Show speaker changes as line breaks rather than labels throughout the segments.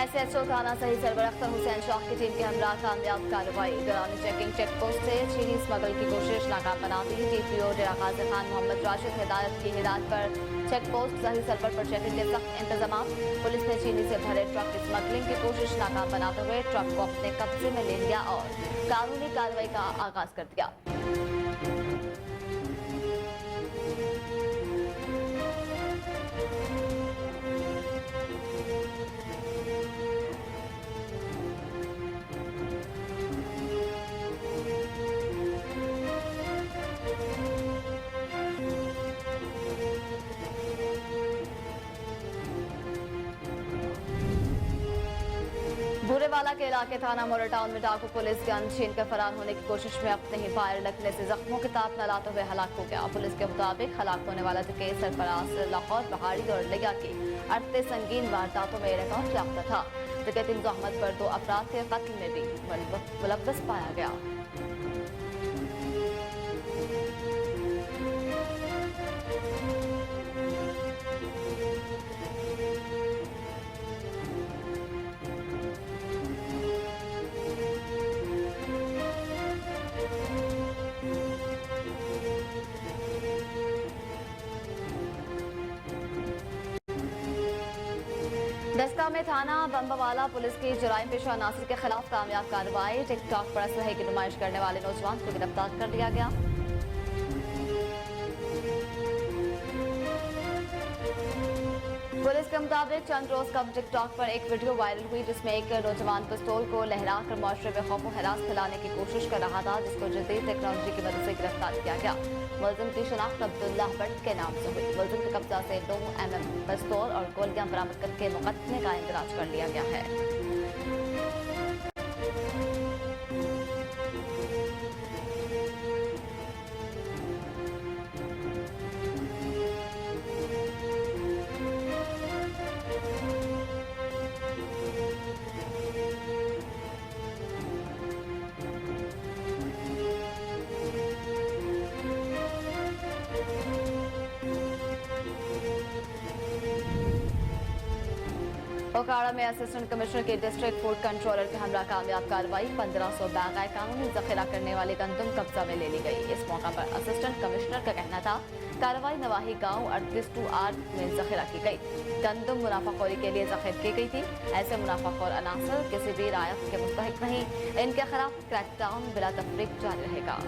SHO थाना सही server Akhtar Hussain Shah की टीम के हमरा कामयाब कार्रवाई। दौरान चेकिंग चेक पोस्ट से चीनी स्मगल की कोशिश नाकाम बना दी। DPO डेरा गाजी खान मोहम्मद राशिद हिदायत की हिदायत पर चेक पोस्ट सही सरवर पर चेकिंग के सख्त इंतजाम। पुलिस ने चीनी से भरे ट्रक की स्मगलिंग की कोशिश नाकाम बनाते हुए ट्रक को अपने कब्जे में ले लिया और कानूनी कार्रवाई का आगाज कर दिया। बुरेवाला के इलाके थाना मोरा टाउन में डाकू पुलिस गन छीन कर फरार होने की कोशिश में अपने ही फायर लगने से जख्मों के ताप न लाते हुए हलाक हो गया। पुलिस के मुताबिक हलाक होने वाला डकैत सरफराज लाहौर पहाड़ी और लिया की 38 संगीन वारदातों में रिकॉर्ड याफ्ता था। डकैती मुज़ाहमत पर 2 अफराद के कत्ल में भी मुलव्वस पाया गया। दस्ता में थाना बम्बावाला पुलिस की जराइम पेशा नासिर के खिलाफ कामयाब कार्रवाई। टिकटॉक पर असलहे की नुमाइश करने वाले नौजवान को गिरफ्तार कर लिया गया। पुलिस के मुताबिक चंद रोज कब टिकटॉक पर एक वीडियो वायरल हुई जिसमें एक नौजवान पिस्तौल को लहराकर मुआशरे में खौफ हरास फैलाने की कोशिश कर रहा था, जिसको जदीद टेक्नोलॉजी की मदद से गिरफ्तार किया गया। मुलजिम की शनाख्त अब्दुल्ला भट्ट के नाम से हुई। मुलजिम के कब्जा से 2 mm पिस्तौल और गोलियां बरामद करके मुकदमे का इंदराज कर लिया गया है। ओकाड़ा में असिस्टेंट कमिश्नर के डिस्ट्रिक्ट फूड कंट्रोलर के हमरा कामयाब कार्रवाई। 1500 बैग कानूनी जखीरा करने वाली गंदम कब्जा में ले ली गई। इस मौका पर असिस्टेंट कमिश्नर का कहना था कार्रवाई नवाही गांव 38-8 में जखीरा की गई। गंदम मुनाफाखोरी के लिए जखीर की गई थी। ऐसे मुनाफाखोर अनासर किसी भी रायत के मुस्तहिक नहीं। इनके खिलाफ क्रैकडाउन बिला तफरीक जारी रहेगा।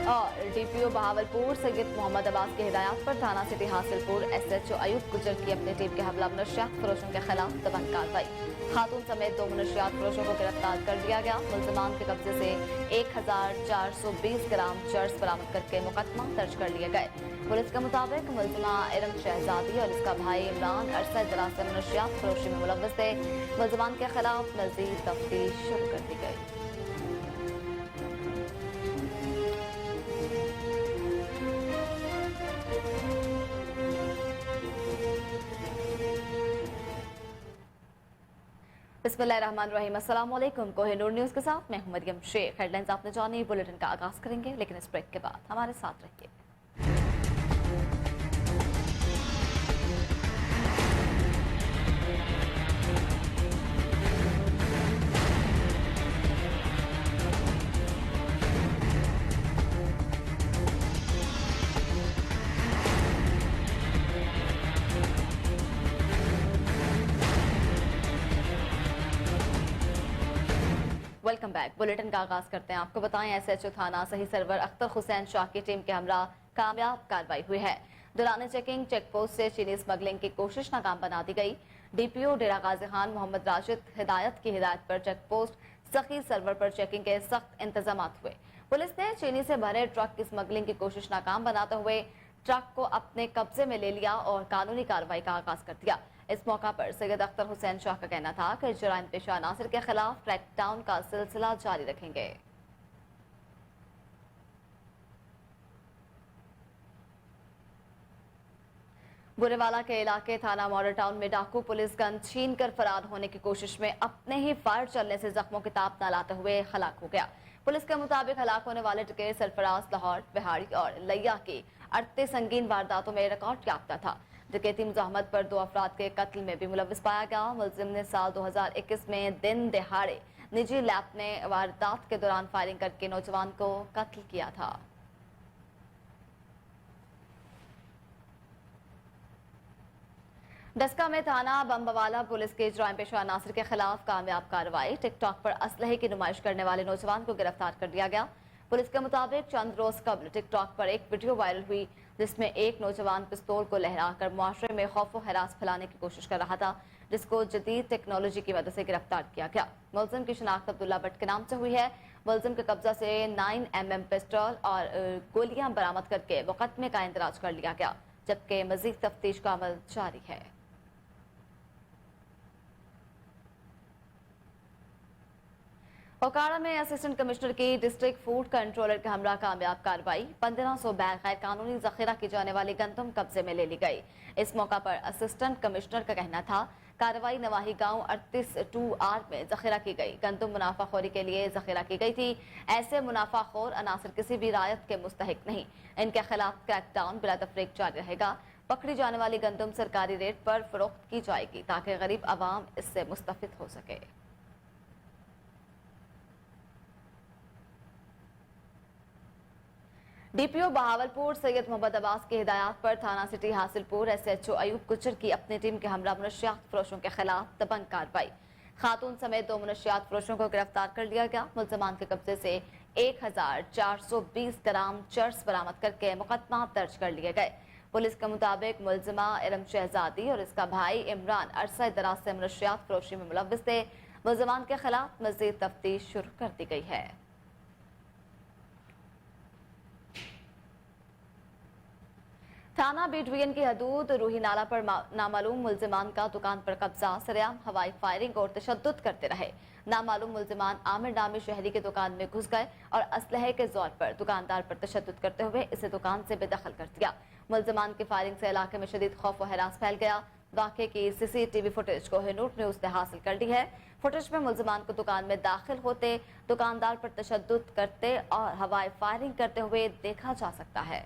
और DPO बहावलपुर सैयद मोहम्मद अब्बास की हिदायत पर थाना सिटी हासिलपुर SHO अयूब गुजर की अपनी टीम के हमला मनशियात फरोशों के खिलाफ दबंग कार्रवाई। खातून समेत 2 मनशियात फरोशों को गिरफ्तार कर लिया गया। मुलजमान के कब्जे से 1420 ग्राम चर्स बरामद करके मुकदमा दर्ज कर लिए गए। पुलिस के मुताबिक मुलजमा इरम शहजादी और इसका भाई इमरान अरसा दराज से मनशियात फरोशी में मुलव्वस थे। मुलजमान के खिलाफ मजीद तफ्तीश शुरू कर दी गई। बिस्मिल्लाहिर्रहमानिर्रहीम। अस्सलाम वालेकुम। कोहिनूर न्यूज़ के साथ मैं हूं मरियम शेख। हेडलाइंस आपने जानी, बुलेटिन का आगाज करेंगे लेकिन इस ब्रेक के बाद हमारे साथ रहिए। Welcome back. बुलेटिन का आगाज करते हैं। आपको बताएं SHO थाना सही सरवर अख्तर हुसैन शाह की टीम के हमरा कामयाब कार्रवाई हुई है। दौरान चेकिंग चेक पोस्ट से चीनी स्मगलिंग की कोशिश नाकाम बना दी गई। DPO डेरा गाजी खान मोहम्मद राशिद हिदायत की हिदायत पर चेक पोस्ट सखी सर्वर पर चेकिंग के सख्त इंतजाम हुए। पुलिस ने चीनी से भरे ट्रक की स्मगलिंग की कोशिश नाकाम बनाते हुए ट्रक को अपने कब्जे में ले लिया और कानूनी कार्रवाई का आगाज कर दिया। इस मौका पर सैयद अख्तर हुसैन शाह का कहना था कि जराइम पेशा अनासर के खिलाफ क्रैकडाउन का सिलसिला जारी रखेंगे। बुरेवाला के इलाके थाना मॉडल टाउन में डाकू पुलिस गन छीन कर फरार होने की कोशिश में अपने ही फायर चलने से जख्मों की ताप न लाते हुए हलाक हो गया। पुलिस के मुताबिक हलाक होने वाले टिकेट सरफराज लाहौर, बिहारी और लैया की 38 संगीन वारदातों में रिकॉर्ड याफ्ता था। डकैती मुजाहमत पर 2 अफराद के कत्ल में भी मुलविस पाया गया। मुलजिम ने साल 2021 में दिन दिहाड़े निजी लैब में वारदात के दौरान फायरिंग करके नौजवान को कत्ल किया था। डस्का में थाना बम्बवाला पुलिस के जराइम पेशा अनासर के खिलाफ कामयाब कार्रवाई। टिकटॉक पर असलहे की नुमाइश करने वाले नौजवान को गिरफ्तार कर लिया गया। पुलिस के मुताबिक चंद रोज कबल टिकटॉक पर एक वीडियो वायरल हुई जिसमें एक नौजवान पिस्तौल को लहराकर मुआशरे में खौफ व हरास फैलाने की कोशिश कर रहा था, जिसको जदीद टेक्नोलॉजी की मदद से गिरफ्तार किया गया। मुलजिम की शिनाख्त अब्दुल्ला भट्ट के नाम से हुई है। मुलजिम के कब्जा से 9mm पिस्टल और गोलियां बरामद करके मुकदमे का इंदराज कर लिया गया, जबकि मजीद तफ्तीश का अमल जारी है। ओकाड़ा में असिस्टेंट कमिश्नर की डिस्ट्रिक्ट फूड कंट्रोलर का हमला कामयाब कार्रवाई। 1500 बैग गैर कानूनी जखीरा की जाने वाली गंदम कब्जे में ले ली गई। इस मौका पर असिस्टेंट कमिश्नर का कहना था कार्रवाई नवाही गांव 38-2R में जखीरा की गई। गंदम मुनाफाखोरी के लिए जखीरा की गई थी। ऐसे मुनाफाखोर अनासर किसी भी रायत के मुस्तहिक नहीं। इनके खिलाफ क्रैकडाउन बिला तफरीक जारी रहेगा। पकड़ी जाने वाली गंदम सरकारी रेट पर फरोख्त की जाएगी ताकि गरीब आवाम इससे मुस्तफिद हो सके। डीपीओ बहावलपुर सैयद मोहम्मद अब्बास की हिदायत पर थाना सिटी हासिलपुर SHO अयूब गुजर की अपनी टीम के हमरा मुनशियात फरोशों के खिलाफ दबंग कार्रवाई। खातून समेत 2 मुनशियात फरोशों को गिरफ्तार कर लिया गया। मुलजमान के कब्जे से 1420 ग्राम चर्स बरामद करके मुकदमा दर्ज कर लिए गए। पुलिस के मुताबिक मुलजिमा इरम शहजादी और इसका भाई इमरान अरसा दराज से मुनशियात फरोशी में मुलविस थे। मुलजमान के खिलाफ मजीद तफ्तीश शुरू कर दी गई है। थाना बी डिवीजन की हदूद रूही नाला पर नामालूम मुलजिमान का दुकान पर कब्जा, सरेआम हवाई फायरिंग और तशद्दुद करते रहे। नामालूम मुलजिमान आमिर नामी शहरी की दुकान में घुस गए और असलहे के जोर पर दुकानदार पर तशद्दुद करते हुए इसे दुकान से बेदखल कर दिया। मुलजिमान की फायरिंग से इलाके में शदीद खौफ व हरास फैल गया। वाक़े की CCTV फुटेज कोहिनूर न्यूज ने हासिल कर ली है। फुटेज में मुलजिमान को दुकान में दाखिल होते, दुकानदार पर तशद्दुद करते और हवाई फायरिंग करते हुए देखा जा सकता है।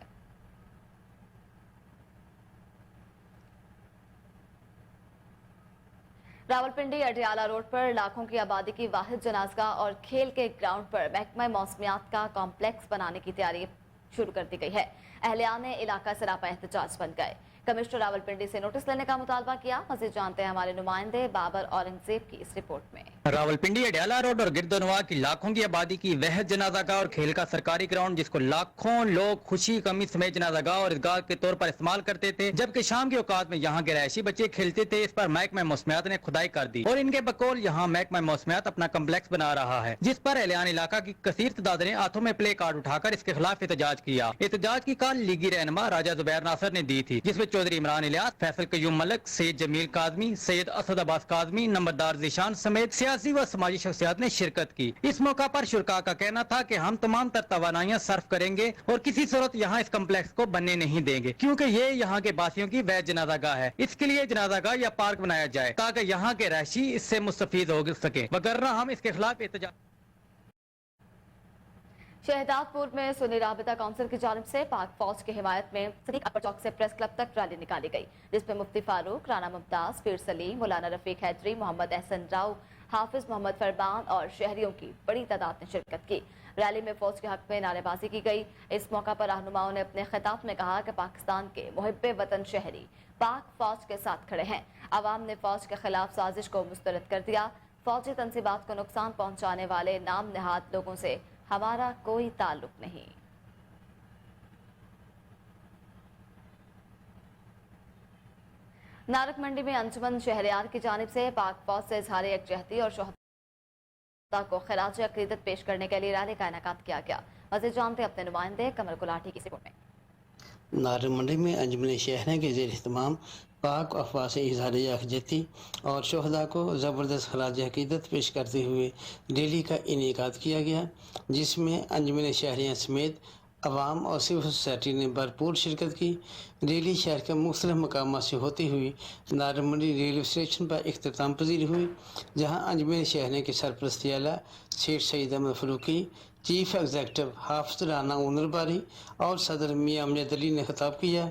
रावलपिंडी अडियाला रोड पर लाखों की आबादी की वाहिद जनाजगाह और खेल के ग्राउंड पर महकमा मौसमियात का कॉम्प्लेक्स बनाने की तैयारी शुरू कर दी गई है। अहलियान इलाका सरापा एहतजाज बन गए। कमिश्नर रावलपिंडी से नोटिस लेने का मुतालबा किया। मजीद जानते हैं हमारे नुमाइंदे बाबर औरंगजेब की इस रिपोर्ट में।
रावलपिंडी अडियाला रोड और गिरदोनवा की लाखों की आबादी की वहद जनाजागाह और खेल का सरकारी ग्राउंड, जिसको लाखों लोग खुशी कमी समेत जनाजागाह और ईदगाह के तौर पर इस्तेमाल करते थे, जबकि शाम के औकात में यहाँ के रहायशी बच्चे खेलते थे। इस पर महकमा मौसमियात ने खुदाई कर दी और इनके बकौल यहाँ महकमा मौसमियात अपना कम्प्लेक्स बना रहा है, जिस पर एहलियान इलाका की कसीर तादाद ने हाथों में प्ले कार्ड उठाकर इसके खिलाफ एहतजाज किया। एहतजाज की कॉल लीगी रहनुमा राजा जुबैर नासर ने दी थी, जिसमें चौधरी इमरान इलियास, फैसल कयूम मलिक, सैयद जमील काजमी, सैयद असद अब्बास काजमी, नंबरदार जीशान समेत सियासी व समाजी शख्सियात ने शिरकत की। इस मौका पर शुरका का कहना था कि हम तमाम तर तवानाइयां सर्फ करेंगे और किसी सूरत यहाँ इस कम्प्लेक्स को बनने नहीं देंगे, क्योंकि ये यहाँ के बासियों की वैध जनाजागाह है। इसके लिए जनाजागाह या पार्क बनाया जाए ताकि यहाँ के रहशी इससे मुस्तफीद हो सके, वगरना हम इसके खिलाफ एहतजाज।
शहदादपुर में सुन्नी राबिता काउंसिल की जानिब से पाक फौज की हिमायत में सदीक अकबर चौक से प्रेस क्लब तक रैली निकाली गई, जिसमें मुफ्ती फारूक, राना मुमताज, पीर सलीम, मौलाना रफीक हैदरी, मोहम्मद एहसन राव, हाफिज मोहम्मद फरबान और शहरियों की बड़ी तादाद ने शिरकत की। रैली में फौज के हक में नारेबाजी की गई। इस मौका पर रहनुमाओं ने अपने खिताब में कहा कि पाकिस्तान के मुहिब्बे वतन शहरी पाक फौज के साथ खड़े हैं। अवाम ने फौज के खिलाफ साजिश को मुस्तरद कर दिया। फौजी तंसीबात को नुकसान पहुंचाने वाले नाम नहाद लोगों से हमारा कोई ताल्लुक नहीं। नारक मंडी में अंजुमन शहरियार की जानिब से पाक फौज से इजहार यकजहती और शोहदा को खिराज अकीदत पेश करने के लिए रैली का इनेकाद किया गया। मज़ीद जानते अपने नुमाइंदे कमल गुलाटी की रिपोर्ट में।
نارنگ منڈی میں انجمن شہریوں کے زیر اہتمام پاک افواہ سے اظہار یکجہتی اور شہداء کو زبردست خراج عقیدت پیش کرتے ہوئے ریلی کا انعقاد کیا گیا، جس میں انجمن شہریوں سمیت عوام اور سول سوسائٹی نے بھرپور شرکت کی۔ ریلی شہر کے مختلف مقامات سے ہوتی ہوئی نارنگ منڈی ریلوے اسٹیشن پر اختتام پذیر ہوئی، جہاں انجمن شہریوں کے سرپرستی اعلیٰ سیٹ سعید احمد فاروقی، چیف ایگزیکٹو حافظ رانا اونر باری اور صدر میاں امجد علی نے خطاب کیا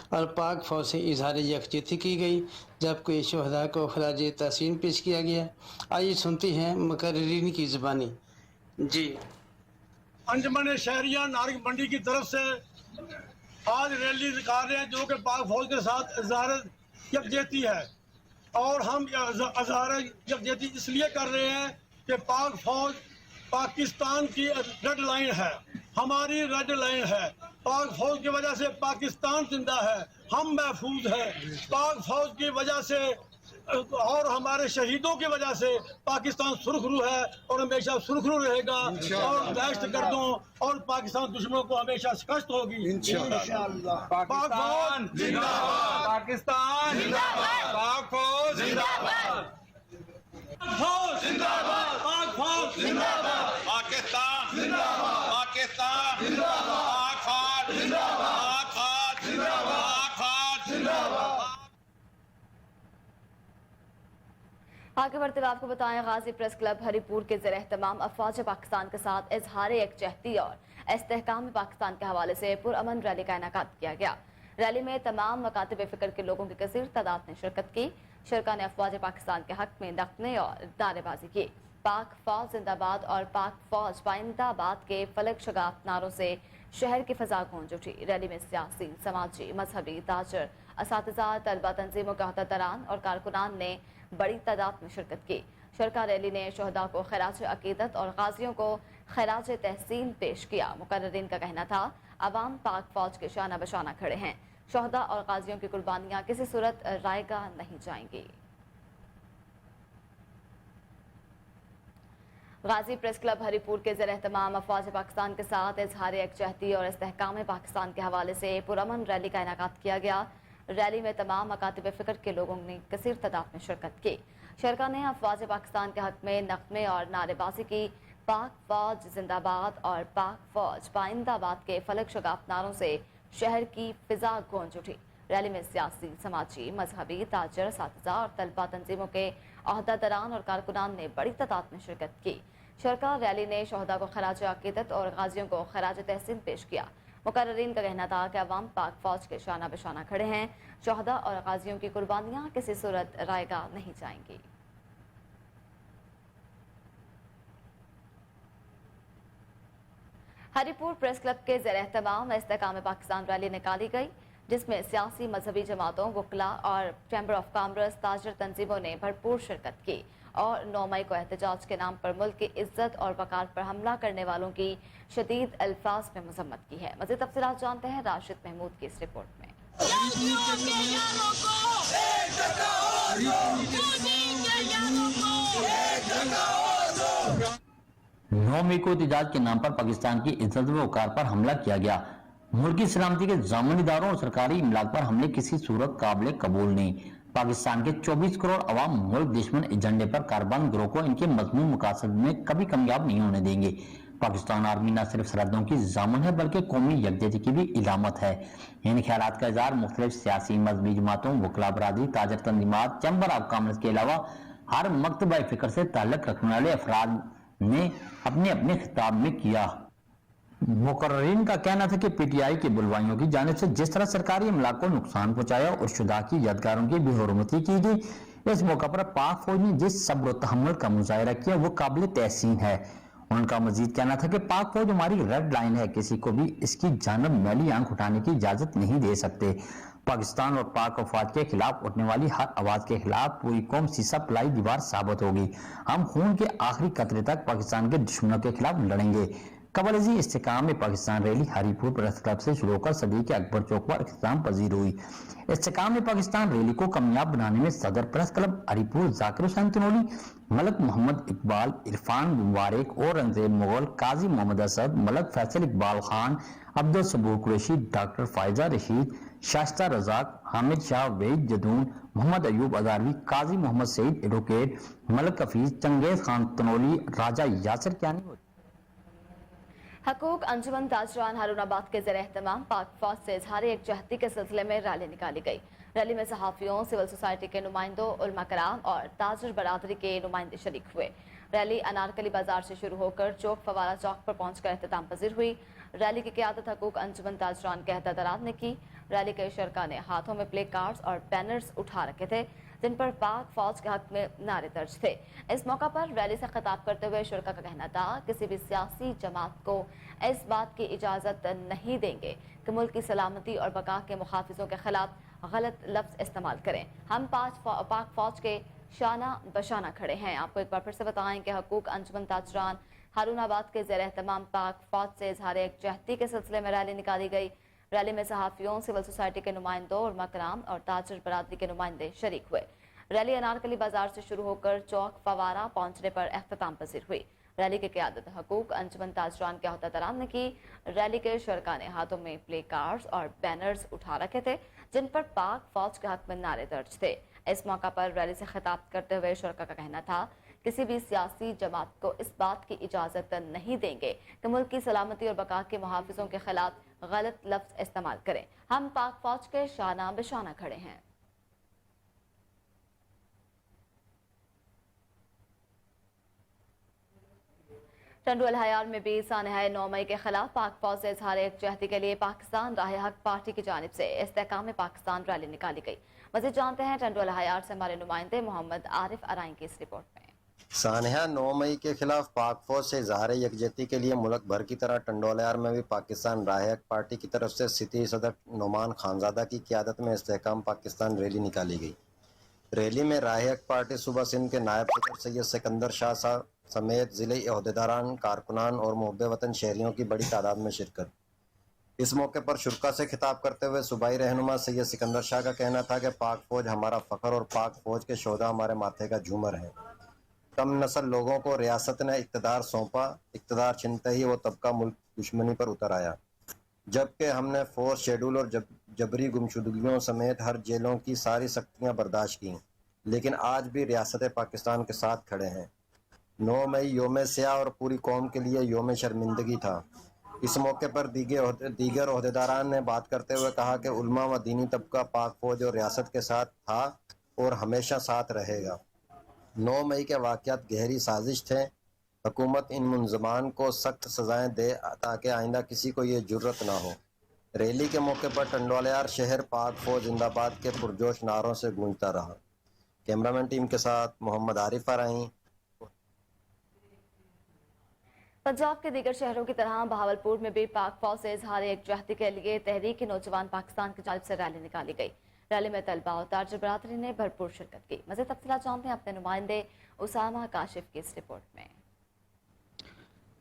اور پاک فوج سے اظہار یکجہتی کی گئی، جبکہ شہداء کو خراج تحسین پیش کیا گیا۔ آئیے سنتے ہیں مقررین کی زبانی۔ جی،
انجمن شہریہ نارنگ منڈی کی طرف سے آج ریلی نکال رہے ہیں جو کہ پاک فوج کے ساتھ اظہار یکجہتی ہے، اور ہم اظہار یکجہتی اس لیے کر رہے ہیں کہ پاک فوج پاکستان کی ریڈ لائن ہے، ہماری ریڈ لائن ہے۔ پاک فوج کی وجہ سے پاکستان زندہ ہے، ہم محفوظ ہیں۔ پاک فوج کی وجہ سے اور ہمارے شہیدوں کی وجہ سے پاکستان سرخرو ہے اور ہمیشہ سرخرو رہے گا، اور دہشت گردوں اور پاکستان دشمنوں کو ہمیشہ شکست ہوگی انشاءاللہ۔ پاک فوج زندہ باد، پاکستان زندہ باد، پاک فوج زندہ باد، فوج زندہ باد، پاک فوج زندہ باد، پاکستان زندہ باد، پاکستان زندہ باد، پاک فوج زندہ باد، پاک فوج زندہ باد، پاک فوج زندہ باد۔
آگے بڑھتے ہوئے آپ کو بتائیں، غازی پریس کلب ہری پور کے زیر اہتمام افواج پاکستان کے ساتھ اظہار یکجہتی اور استحکام پاکستان کے حوالے سے پرامن ریلی کا انعقاد کیا گیا۔ ریلی میں تمام مکاتب فکر کے لوگوں کی کثیر تعداد نے شرکت کی۔ شرکاء نے افواج پاکستان کے حق میں نغمے اور نعرے بازی کی۔ پاک فوج زندہ باد اور پاک فوج پائندہ باد کے فلک شگاف نعروں سے شہر کی فضا گونج اٹھی۔ ریلی میں سیاسی، سماجی، مذہبی، تاجر، اساتذہ، طلبہ تنظیموں کے عہدیداران اور کارکنان نے بڑی تعداد میں شرکت کی۔ شرکاء ریلی نے شہداء کو خراج عقیدت اور غازیوں کو خراج تحسین پیش کیا۔ مقررین کا کہنا تھا، عوام پاک فوج کے شانہ بشانہ کھڑے ہیں، شہداء اور غازیوں کی قربانیاں کسی صورت رائے گاہ نہیں جائیں گی۔ غازی پریس کلب ہری پور کے زیر اہتمام افواج پاکستان کے ساتھ اظہار یکجہتی اور استحکام پاکستان کے حوالے سے پرامن ریلی کا انعقاد کیا گیا۔ ریلی میں تمام مکاتب فکر کے لوگوں نے کثیر تعداد میں شرکت کی۔ شرکاء نے افواج پاکستان کے حق میں نغمے اور نعرے بازی کی۔ پاک فوج زندہ باد اور پاک فوج پائندہ باد کے فلک شگاف نعروں سے شہر کی فضا گونج اٹھی۔ ریلی میں سیاسی، سماجی، مذہبی، تاجر، اساتذہ اور طلبہ تنظیموں کے عہدیداران اور کارکنان نے بڑی تعداد میں شرکت کی۔ شرکاء ریلی نے شہداء کو خراج عقیدت اور غازیوں کو خراج تحسین پیش کیا۔ مقررین کا کہنا تھا کہ عوام پاک فوج کے شانہ بشانہ کھڑے ہیں، شہداء اور غازیوں کی قربانیاں کسی صورت رائے گاہ نہیں جائیں گی۔ ہری پور پریس کلب کے زیر اہتمام استحکام پاکستان ریلی نکالی گئی، جس میں سیاسی مذہبی جماعتوں، وکلاء اور چیمبر آف کامرس تاجر تنظیموں نے بھرپور شرکت کی اور 9 مئی کو احتجاج کے نام پر ملک کی عزت اور وقار پر حملہ کرنے والوں کی شدید الفاظ میں مذمت کی ہے۔ مزید تفصیلات جانتے ہیں راشد محمود کی اس رپورٹ میں۔
9 مئی کو احتجاج کے نام پر پاکستان کی عزت و وقار پر حملہ کیا گیا۔ ملک کی سلامتی کے ضامن اداروں اور سرکاری املاک پر حملے کسی صورت قابل قبول نہیں۔ پاکستان کے 24 کروڑ عوام ملک دشمن ایجنڈے پر کاربن گروہ کو ان کے مضمون مقاصد میں کبھی کامیاب نہیں ہونے دیں گے۔ پاکستان آرمی نہ صرف سرحدوں کی ضامن ہے بلکہ قومی یکجہتی کی بھی علامت ہے۔ ان خیالات کا اظہار مختلف سیاسی مذہبی جماعتوں، وکلاء برادری، تاجر تنظیمات، چیمبر آف کامرس کے علاوہ ہر مکتبہ فکر سے تعلق رکھنے والے افراد نے اپنے خطاب میں کیا۔ مقررین کا کہنا تھا کہ پی ٹی آئی کے بلوائیوں کی جانب سے جس طرح سرکاری املاک کو نقصان پہنچایا اور شہداء کی یادگاروں کی بے حرمتی کی گئی، اس موقع پر پاک فوج نے جس صبر و تحمل کا مظاہرہ کیا وہ قابل تحسین ہے۔ ان کا مزید کہنا تھا کہ پاک فوج ہماری ریڈ لائن ہے، کسی کو بھی اس کی جانب میلی آنکھ اٹھانے کی اجازت نہیں دے سکتے۔ پاکستان اور پاک افواج کے خلاف اٹھنے والی ہر آواز کے خلاف پوری قوم سیسا پلائی دیوار ثابت ہوگی۔ ہم خون کے آخری قطرے تک پاکستان کے دشمنوں کے خلاف لڑیں گے۔ कबल इसी इस्तेकाम में Pakistan rally Haripur press club से शुरू होकर सदी के अकबर चौक पर इख्तिताम पजीर हुई। इस्तेकाम में पाकिस्तान रैली को कामयाब बनाने में सदर प्रेस क्लब हरीपुर जाकिर हुसैन तनोली, मलक मोहम्मद इकबाल, इरफान मुबारक और रंगजेब मुगल, काजी मोहम्मद असद, मलक फैसल इकबाल खान, अब्दुल सबूर कुरैशी, डॉक्टर फायजा रशीद, शाइस्ता रजाक, हामिद शाह, वहीद जदून, मोहम्मद अयूब अजारवी, काजी Mohammad Saeed, advocate Malak Hafeez, Genghis Khan Tanoli, राजा यासर कियानी।
हकूक अंजुमन ताजरान हारूनाबाद के ज़ेर एहतमाम पाक फौज से इजहार यकजहती के सिलसिले में रैली निकाली गई। रैली में सहाफ़ियों, सिविल सोसाइटी के नुमाइंदों, उलमा कराम और ताजर बरादरी के नुमाइंदे शरीक हुए। रैली अनारकली बाजार से शुरू होकर चौक फवारा चौक पर पहुंचकर एहतमाम पजीर हुई। रैली की क़यादत हकूक अंजुमन ताजरान के अहदेदारान ने की। रैली के शरका ने हाथों में प्ले कार्ड्स और बैनर्स उठा रखे थे जिन पर पाक फौज के हक में नारे दर्ज थे। इस मौका पर रैली से खिताब करते हुए शरका का कहना था किसी भी सियासी जमात को इस बात की इजाज़त नहीं देंगे कि मुल्क की सलामती और बका के मुखाफिजों के खिलाफ गलत लफ्ज़ इस्तेमाल करें। हम पाक फौज के शाना बशाना खड़े हैं। आपको एक बार फिर से बताएं कि हकूक अंजुमन ताजरान हारूनाबाद के ज़ेर एहतमाम पाक फौज से इजहार यकजहती के सिलसिले में रैली निकाली गई। रैली में सहाफ़ियों, सिविल सोसाइटी के नुमाइंदों और मकराम और ताजर बरादरी के नुमाइंदे शरीक हुए। रैली अनारकली बाजार से शुरू होकर चौक फवारा पहुंचने पर एख्तिताम पजीर हुई। रैली की क़यादत हकूक अंजुमन ताजरान के अहदेदारान ने की। रैली के शरका ने हाथों में प्ले कार्ड्स और बैनर्स उठा रखे थे जिन पर पाक फौज के हक में नारे दर्ज थे। इस मौका पर रैली से खिताब करते हुए शरका का कहना था किसी भी सियासी जमात को इस बात की इजाज़त नहीं देंगे कि मुल्क की सलामती और बका के मुहाफिजों के खिलाफ गलत लफ्ज़ इस्तेमाल करें। हम पाक फौज के शाना बिशाना खड़े हैं। टंडुअल हयार में भी सानहाए 9 मई के खिलाफ पाक फौज से इजहार यकजहती के लिए पाकिस्तान राह हक पार्टी की जानिब से इस्तेकाम में पाकिस्तान रैली निकाली गई। मज़ीद जानते हैं टंडुअल हयार से हमारे नुमाइंदे मोहम्मद आरिफ अराई की इस रिपोर्ट में।
सानहा 9 मई के खिलाफ पाक फौज से इजहार यकजहती के लिए मुल्क भर की तरह टंडोलयार में भी पाकिस्तान राह हक पार्टी की तरफ से सिटी सदर नुमान खानजादा की क़यादत में इस्तेकाम पाकिस्तान रैली निकाली गई। रैली में राह हक पार्टी सूबा सिंध के नायब सदर सैयद सिकंदर शाह साहब समेत ज़िले अहदेदारान, कारकुनान और मुहब्बे वतन शहरियों की बड़ी तादाद में शिरकत। इस मौके पर शुरका से खिताब करते हुए सूबाई रहनुमा सैयद सिकंदर शाह का कहना था कि पाक फौज हमारा फ़ख्र और पाक फौज के शोधा हमारे माथे का झूमर है। कम नस्ल लोगों को रियासत ने इक़्तिदार सौंपा, इक़्तिदार छिनते ही वो तबका मुल्क दुश्मनी पर उतर आया। जबकि हमने फोर्स शेड्यूल और जबरी गुमशुदगियों समेत हर जेलों की सारी सख्तियाँ बर्दाश्त की, लेकिन आज भी रियासत पाकिस्तान के साथ खड़े हैं। 9 मई योम स्याह और पूरी कौम के लिए योम शर्मिंदगी था। इस मौके पर दीगर अहदेदारान ने बात करते हुए कहा कि उलमा व दीनी तबका पाक फौज और रियासत के साथ था और हमेशा साथ रहेगा। 9 मई के वाक़यात गहरी साजिश थे। हुकूमत इन मुलज़मान को सख्त सज़ाएँ दे ताकि आइंदा किसी को ये जुर्रत ना हो। रैली के मौके पर टंडोलयार शहर पाक फौज जिंदाबाद के पुरजोश नारों से गूंजता रहा। कैमरामैन टीम के साथ मोहम्मद आरिफ अराई।
पंजाब के दीगर शहरों की तरह बहावलपुर में भी पाक फौज से इजहार यकजहती के लिए तहरीक नौजवान पाकिस्तान की जानिब से रैली निकाली गई। रैली में तलबा और ताजर बरादरी ने भरपूर शिरकत की। मज़ीद तफसीलात जानते हैं अपने नुमाइंदे उसामा काशिफ की इस रिपोर्ट में।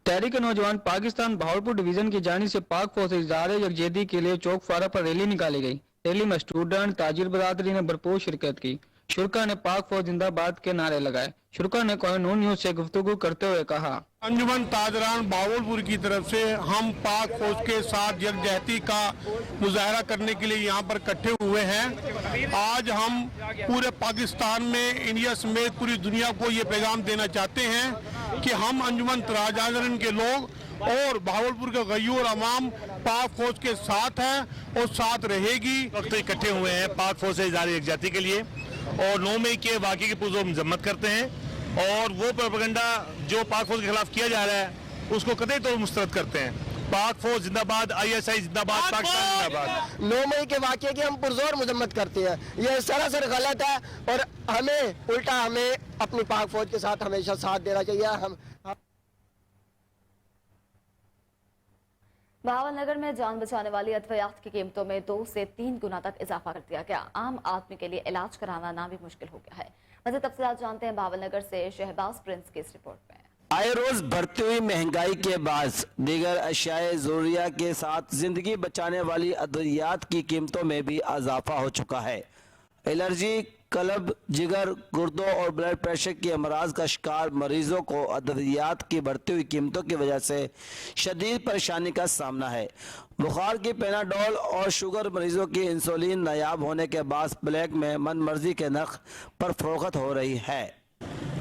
तहरीक नौजवान पाकिस्तान बहावलपुर डिवीजन की जानिब से पाक फौज से इजहार यकजहती के लिए चौक फारा पर रैली निकाली गई। रैली में स्टूडेंट, ताजिर बरादरी ने भरपूर शिरकत की। शुरका ने पाक फौज जिंदाबाद के नारे लगाए। शुरका ने कोहिनूर न्यूज से गुफ्तगू करते हुए कहा,
अंजुमन ताजरान बहावलपुर की तरफ से हम पाक फौज के साथ यकजहती का मुजाहरा करने के लिए यहाँ पर इकट्ठे हुए हैं। आज हम पूरे पाकिस्तान में, इंडिया समेत पूरी दुनिया को ये पैगाम देना चाहते हैं कि हम अंजुमन ताजरान के लोग और बहावलपुर के गयूर अवाम पाक फौज के साथ हैं और साथ रहेगी।
वक्त इकट्ठे हुए हैं पाक फौज से इजहार यकजहती के लिए और 9 मई के वाक़े की पुरज़ोर मज़म्मत करते हैं और वो प्रोपेगेंडा जो पाक फौज के खिलाफ किया जा रहा है उसको कतई तौर मुस्तरद करते हैं। पाक फौज जिंदाबाद, ISI जिंदाबाद, पाकिस्तान जिंदाबाद।
9 मई के वाक़े की हम पुरजोर मजम्मत करते हैं। ये सरासर गलत है और हमें अपनी पाक फौज के साथ हमेशा साथ देना चाहिए।
बहावल नगर में जान बचाने वाली अद्वियात की कीमतों में 2 से 3 गुना तक इजाफा कर दिया गया। आम आदमी के लिए इलाज कराना ना भी मुश्किल हो गया है। मज़ीद तफसीलात जानते हैं बहावल नगर से शहबाज प्रिंस की इस रिपोर्ट में।
آئے روز بڑھتی ہوئی مہنگائی کے باعث دیگر اشیاء ضروریہ کے ساتھ زندگی بچانے والی ادویات کی قیمتوں میں بھی اضافہ ہو چکا ہے۔ الرجی، قلب، جگر، گردوں اور بلڈ پریشر کے امراض کا شکار مریضوں کو ادویات کی بڑھتی ہوئی قیمتوں کی وجہ سے شدید پریشانی کا سامنا ہے۔ بخار کی پیناڈول اور شوگر مریضوں کی انسولین نایاب ہونے کے باعث بلیک میں من مرضی کے نرخ پر فروخت ہو رہی ہے۔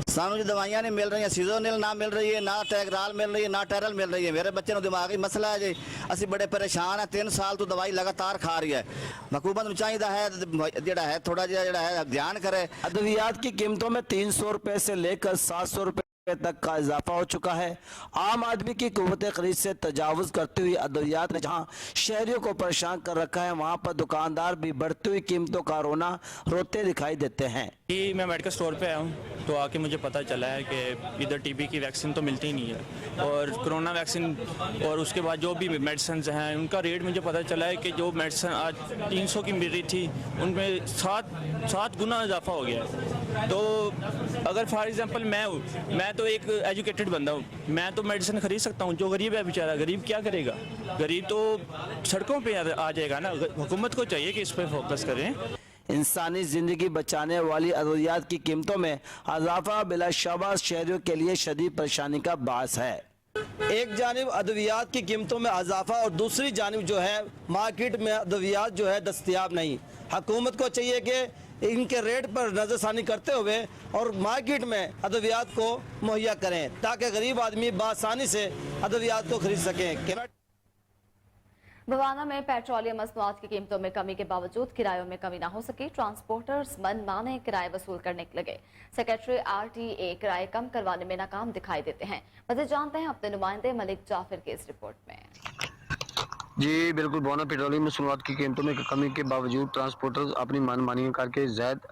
سانو جو دوائیاں نہیں مل رہی ہیں، سیزونل نہ مل رہی ہے، نہ ٹیگرال مل رہی ہے، نہ ٹیرل مل رہی ہے۔ میرے بچے نو دماغی مسئلہ ہے جی، اسی بڑے پریشان ہیں، 3 سال تو دوائی لگاتار کھا رہی ہے۔ حکومت نو چاہیے جڑا ہے تھوڑا جڑا ہے دھیان کرے۔
ادویات کی قیمتوں میں 300 روپے سے لے کر 700 روپے تک کا اضافہ ہو چکا ہے۔ عام آدمی کی قوت خرید سے تجاوز کرتی ہوئی ادویات نے جہاں شہریوں کو پریشان کر رکھا ہے، وہاں پر دکاندار بھی بڑھتی ہوئی قیمتوں کا روتے دکھائی دیتے ہیں۔
میں میڈیکل سٹور پہ آیا ہوں تو آ کے مجھے پتہ چلا ہے کہ ادھر ٹی بی کی ویکسین تو ملتی ہی نہیں ہے، اور کرونا ویکسین اور اس کے بعد جو بھی میڈیسنز ہیں ان کا ریٹ مجھے پتہ چلا ہے کہ جو میڈیسن آج 300 کی مل رہی تھی ان میں 7 گنا اضافہ ہو گیا ہے۔ تو اگر فار ایگزامپل میں تو ایک ایجوکیٹڈ بندہ ہوں، میں تو میڈیسن خرید سکتا ہوں۔ جو غریب ہے بیچارہ، غریب کیا کرے گا؟ غریب تو سڑکوں پہ آ جائے گا نا۔ حکومت کو چاہیے کہ اس پہ فوکس کریں۔
انسانی زندگی بچانے والی ادویات کی قیمتوں میں اضافہ بلا شبہ شہریوں کے لیے شدید پریشانی کا باعث ہے۔ ایک جانب ادویات کی قیمتوں میں اضافہ اور دوسری جانب جو ہے مارکیٹ میں ادویات جو ہے دستیاب نہیں۔ حکومت کو چاہیے کہ ان کے ریٹ پر نظر ثانی کرتے ہوئے اور مارکیٹ میں ادویات کو مہیا کریں تاکہ غریب آدمی بآسانی سے ادویات کو خرید سکیں۔
بھوانہ میں پیٹرولیم مصنوعات کی قیمتوں میں کمی کے باوجود کرایوں میں کمی نہ ہو سکی۔ ٹرانسپورٹرز من مانے کرائے وصول کرنے لگے۔ سیکرٹری RTA کرائے کم کروانے میں ناکام دکھائی دیتے ہیں۔ مزید جانتے ہیں اپنے نمائندے ملک جعفر کی اس رپورٹ میں۔
جی بالکل، بھوانہ پیٹرولیم مصنوعات کی قیمتوں میں کمی کے باوجود ٹرانسپورٹرز اپنی من مانی کر کے زائد